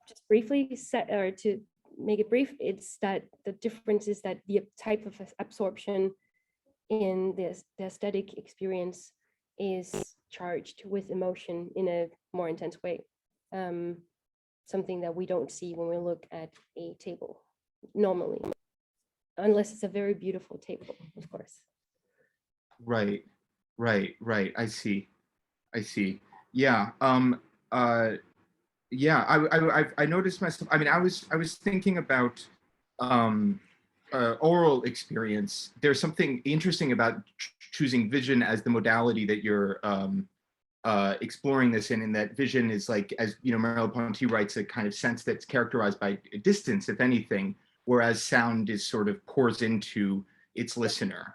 just briefly to make it brief, it's that the difference is that the type of absorption in the aesthetic experience is charged with emotion in a more intense way. Something that we don't see when we look at a table normally, unless it's a very beautiful table, of course. Right. I see. Yeah. Yeah. I noticed myself. I mean, I was thinking about oral experience. There's something interesting about choosing vision as the modality that you're exploring this in that vision is, like, as you know, Merleau-Ponty writes, a kind of sense that's characterized by distance, if anything, whereas sound is sort of pours into its listener.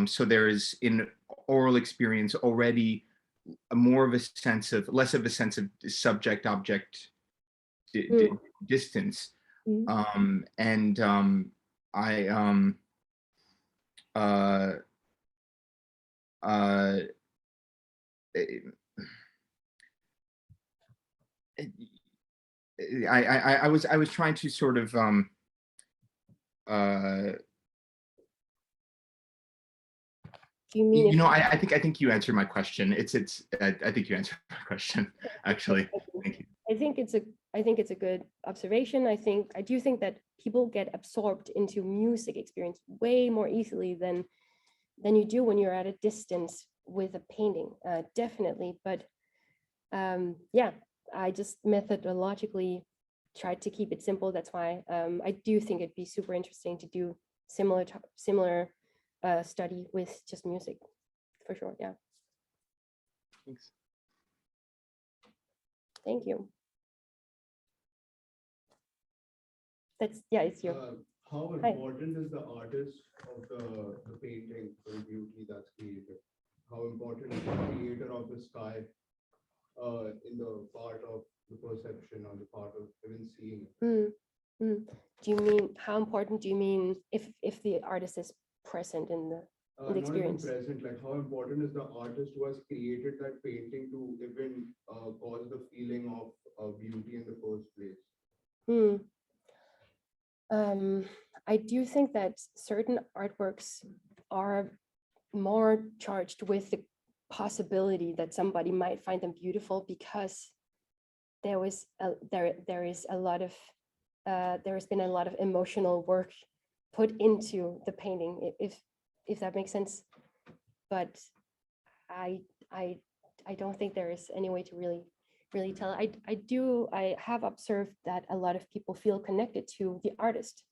So there is in oral experience already more of a sense of, less of a sense of subject-object distance. And I was trying to sort of Do you mean, you know, I think you answered my question. I think you answered my question, actually. Thank you. I think it's a good observation. I do think that people get absorbed into music experience way more easily than you do when you're at a distance with a painting, definitely. But yeah, I just methodologically tried to keep it simple. That's why I do think it'd be super interesting to do similar study with just music, for sure. Yeah. Thanks. Thank you. It's your. How Hi. important is the artist of the painting for the beauty that's created? How important is the creator of the sky in the part of the perception or the part of even seeing it? Do you mean, how important do you mean if the artist is present in the experience? Not even present, like how important is the artist who has created that painting to even cause the feeling of beauty in the first place? I do think that certain artworks are more charged with the possibility that somebody might find them beautiful because there is a lot of there has been a lot of emotional work put into the painting, if that makes sense. But I don't think there is any way to really tell. I have observed that a lot of people feel connected to the artist,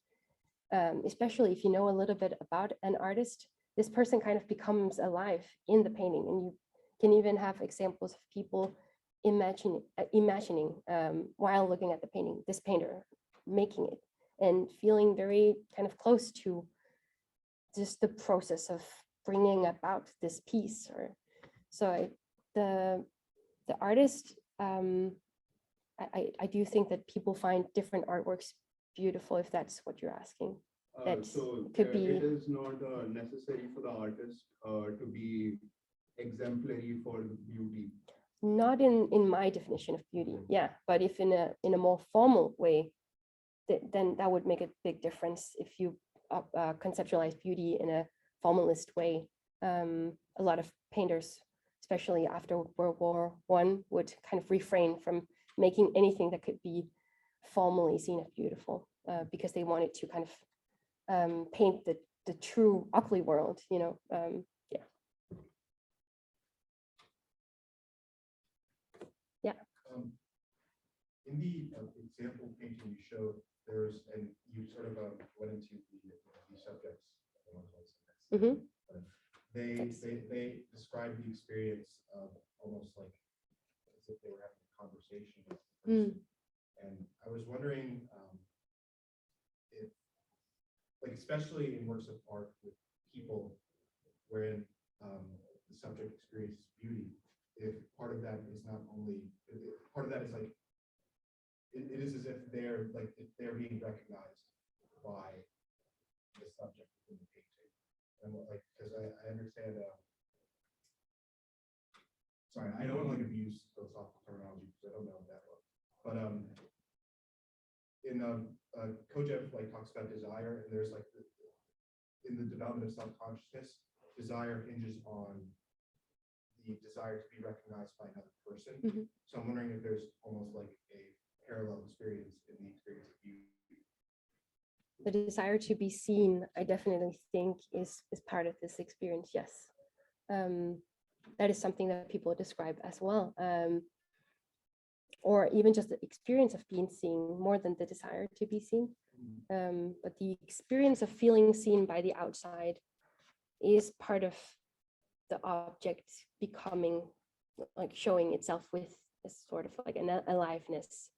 especially if you know a little bit about an artist. This person kind of becomes alive in the painting, and you can even have examples of people imagining while looking at the painting, this painter making it, and feeling very kind of close to just the process of bringing about this piece. Or so the artist, I do think that people find different artworks beautiful, if that's what you're asking. That So could be. it is not necessary for the artist to be exemplary for the beauty. Not in my definition of beauty, yeah, but if in a more formal way, then that would make a big difference. If you conceptualize beauty in a formalist way, a lot of painters, especially after World War I, would kind of refrain from making anything that could be formally seen as beautiful, because they wanted to kind of paint the true ugly world, you know. In the example painting you showed, there's, and you sort of went into the subjects. Mhm. They describe the experience of almost like as if they were having a conversation with the person. And I was wondering if, like, especially in works of art with people, wherein the subject experiences beauty, if part of that is not only, part of that is like, it is as if they're like, if they're being recognized by the subject in the painting. And like, because I understand, sorry, I don't want to like abuse philosophical terminology because I don't know that well. But in Kojev like talks about desire, and there's like in the development of self-consciousness, desire hinges on the desire to be recognized by another person. So I'm wondering if there's almost like a parallel experience in the experience of beauty. The desire to be seen, I definitely think is part of this experience. Yes, that is something that people describe as well, or even just the experience of being seen more than the desire to be seen. But the experience of feeling seen by the outside is part of the object becoming, like, showing itself with a sort of like an aliveness.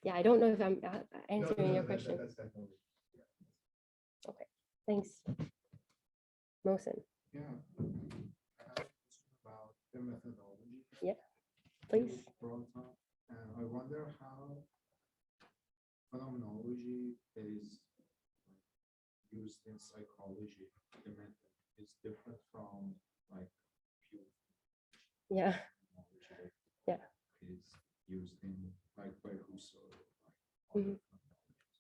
I don't know if I'm answering your question. That's definitely. Okay, thanks. Mosen. Yeah. About the methodology. Yeah, please. I wonder how phenomenology is used in psychology. The method is different from like pure. Yeah. Yeah. Is used in like by Rousseau.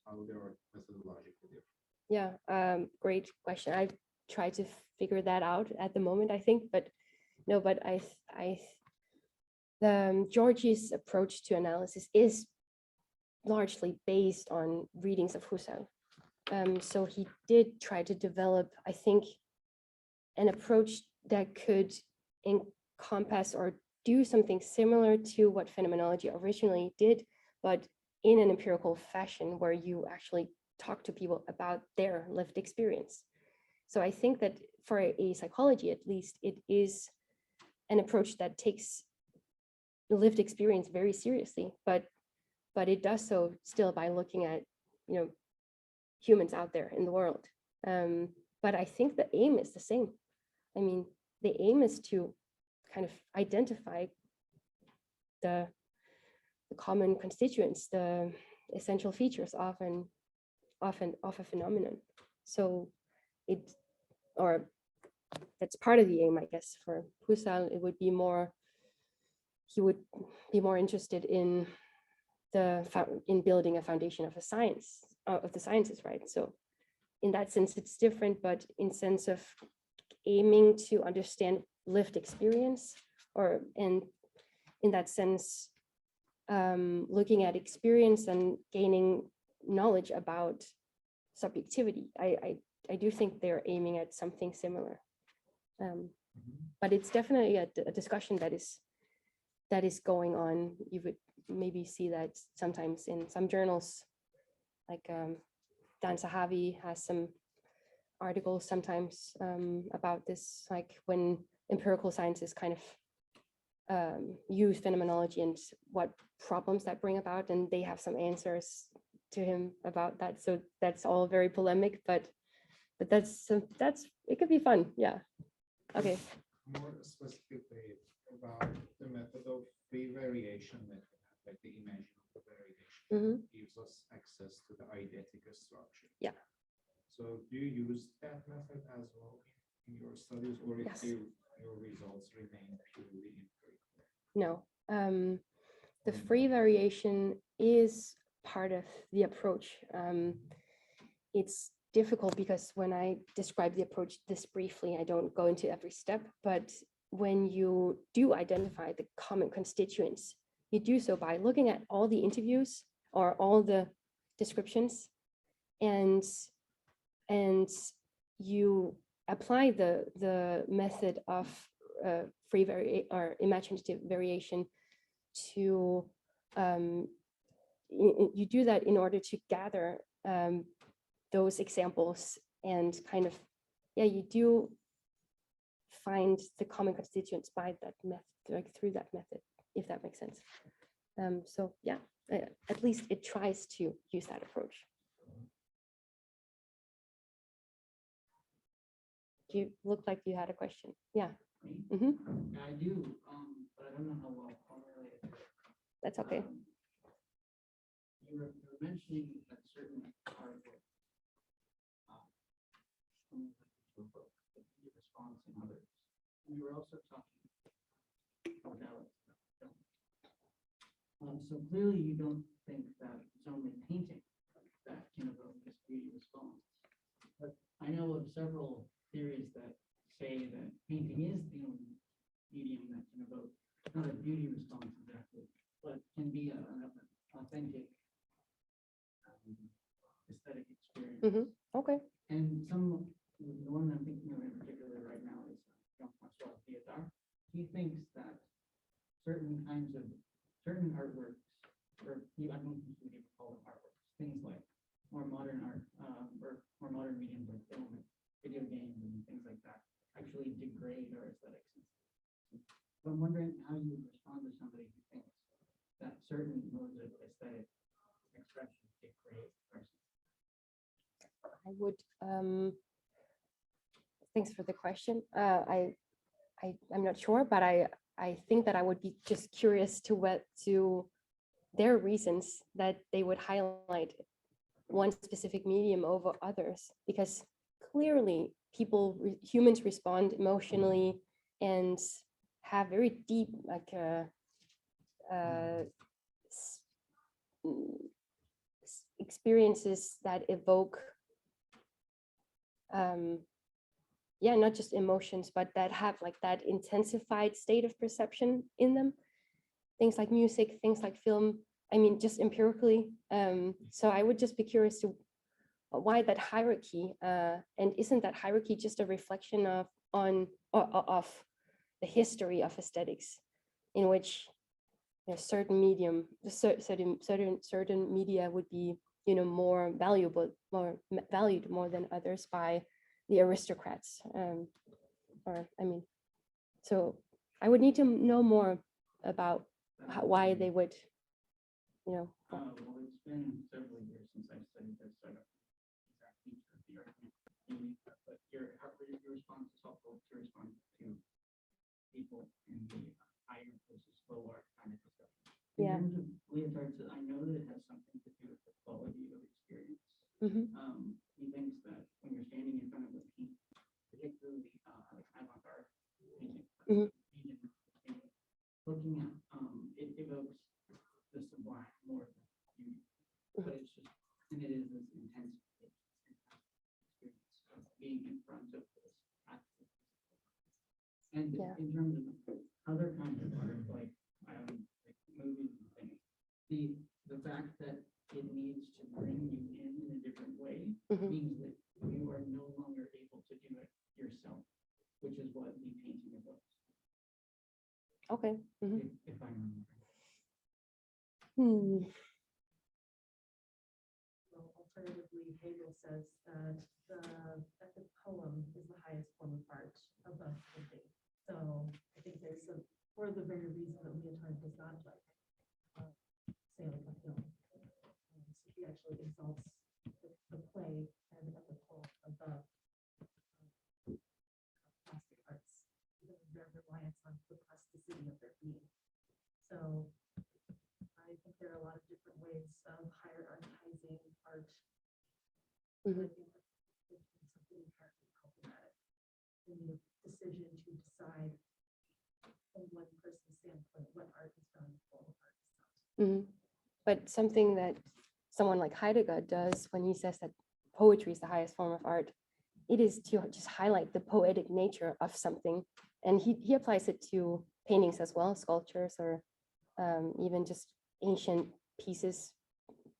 How they are methodologically different. Yeah, great question. I try to figure that out at the moment, I think, but no, but Georgie's approach to analysis is largely based on readings of Husserl. So he did try to develop, I think, an approach that could encompass or do something similar to what phenomenology originally did, but in an empirical fashion where you actually talk to people about their lived experience. So I think that for a psychology, at least, it is an approach that takes the lived experience very seriously, but it does so still by looking at, you know, humans out there in the world. But I think the aim is the same. I mean, the aim is to kind of identify the common constituents, the essential features of a phenomenon. So that's part of the aim, I guess. For Husserl, it would be more, he would be more interested in building a foundation of a science, of the sciences, right? So in that sense, it's different, but in sense of aiming to understand lived experience, or in that sense, looking at experience and gaining knowledge about subjectivity. I do think they're aiming at something similar. But it's definitely a discussion that is going on. You would maybe see that sometimes in some journals, like Dan Sahavi has some articles sometimes about this, like when empirical science is kind of use phenomenology and what problems that bring about, and they have some answers to him about that. So that's all very polemic, but that's it could be fun. Yeah. Okay. More specifically about the method of free variation that we have, like the imaginable variation gives us access to the eidetic structure. Yeah. So do you use that method as well in your studies, or Yes. if your results remain purely empirical? No. The free variation is part of the approach. It's difficult because when I describe the approach this briefly, I don't go into every step, but when you do identify the common constituents, you do so by looking at all the interviews or all the descriptions, and you apply the method of or imaginative variation to you do that in order to gather those examples, and kind of, yeah, you do find the common constituents by that method, like through that method, if that makes sense. So yeah, at least it tries to use that approach. You look like you had a question. Yeah. I do, but I don't know how well formulated it is. That's okay. You were mentioning that certain articles the response in others. And you were also talking about so clearly you don't think that it's only painting that can evoke this beauty response. But I know of several theories that say that painting is the only medium that can evoke not a beauty response exactly, but can be an authentic aesthetic experience. Okay. And the one I'm thinking of in particular right now is Jean-François Theodore. He thinks that certain artworks, or I don't think we even call them artworks, things like more modern art, or more modern mediums like film and video games and things like that, actually degrade our aesthetics. So I'm wondering how you respond to somebody who thinks that certain modes of aesthetic expression degrade ours. I would, thanks for the question. I'm not sure, but I think that I would be just curious to their reasons that they would highlight one specific medium over others, because clearly humans respond emotionally and have very deep experiences that evoke not just emotions, but that have like that intensified state of perception in them. Things like music, things like film, I mean, just empirically. So I would just be curious to why that hierarchy, and isn't that hierarchy just a reflection of the history of aesthetics, in which certain media would be more valuable, more valued more than others by the aristocrats, so I would need to know more about why they would, Well, it's been several years since I've studied this, so I don't know exact feature of the argument. But your response is helpful to respond to people in the higher versus lower kind of discussion. In terms of Leotard's, I know that it has something to do with the quality of experience. He thinks that when you're standing in front of a paint, particularly like avant-garde painting, looking at it evokes the sublime more than beauty, but it's just, and it is this intense experience of being in front of this active. And in terms of other kinds of art, like movies and things, the fact that it needs to bring you in a different way means that you are no longer able to do it yourself, which is what the painting evokes. Okay. If I remember. Well, alternatively, Hegel says that the poem is the highest form of art above painting. So I think there's for the very reason not like, say like a film. So he actually exalts the play and the whole of the plastic arts, because of their reliance on the plasticity of their being. So I think there are a lot of different ways of hierarchizing art. Mhm. I think that's something inherently problematic in the decision to decide from one person's standpoint what art is valuable, what art is not. Mhm. But something that someone like Heidegger does when he says that poetry is the highest form of art, it is to just highlight the poetic nature of something. And he applies it to paintings as well, sculptures, or even just ancient pieces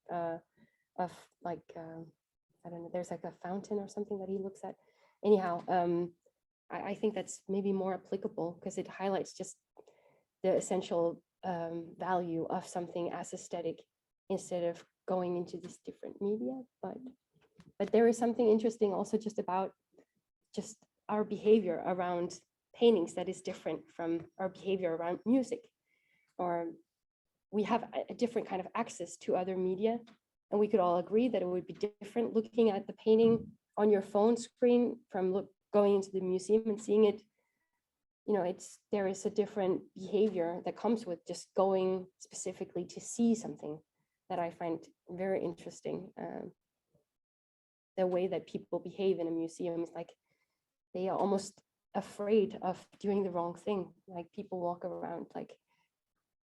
of like, I don't know, there's like a fountain or something that he looks at. Anyhow, I think that's maybe more applicable because it highlights just the essential value of something as aesthetic instead of going into these different media. But there is something interesting also just about just our behavior around paintings that is different from our behavior around music, or we have a different kind of access to other media. And we could all agree that it would be different looking at the painting on your phone screen from going into the museum and seeing it. You know, there is a different behavior that comes with just going specifically to see something that I find very interesting. The way that people behave in a museum is like they are almost afraid of doing the wrong thing. Like people walk around like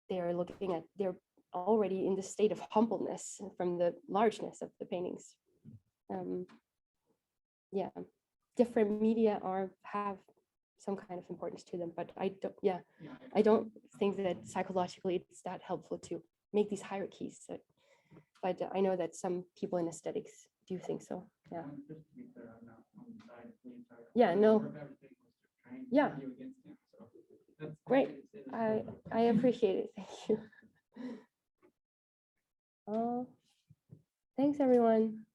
they're already in the state of humbleness from the largeness of the paintings. Yeah, different media have some kind of importance to them, but I don't think that psychologically it's that helpful to make these hierarchies. But I know that some people in aesthetics do think so. Yeah. Just to be clear, I'm not on the side of the entire. Yeah, no. Or if everything was to try and Yeah. argue against him, so that's Great. say this I appreciate it. Thank you. Thanks everyone.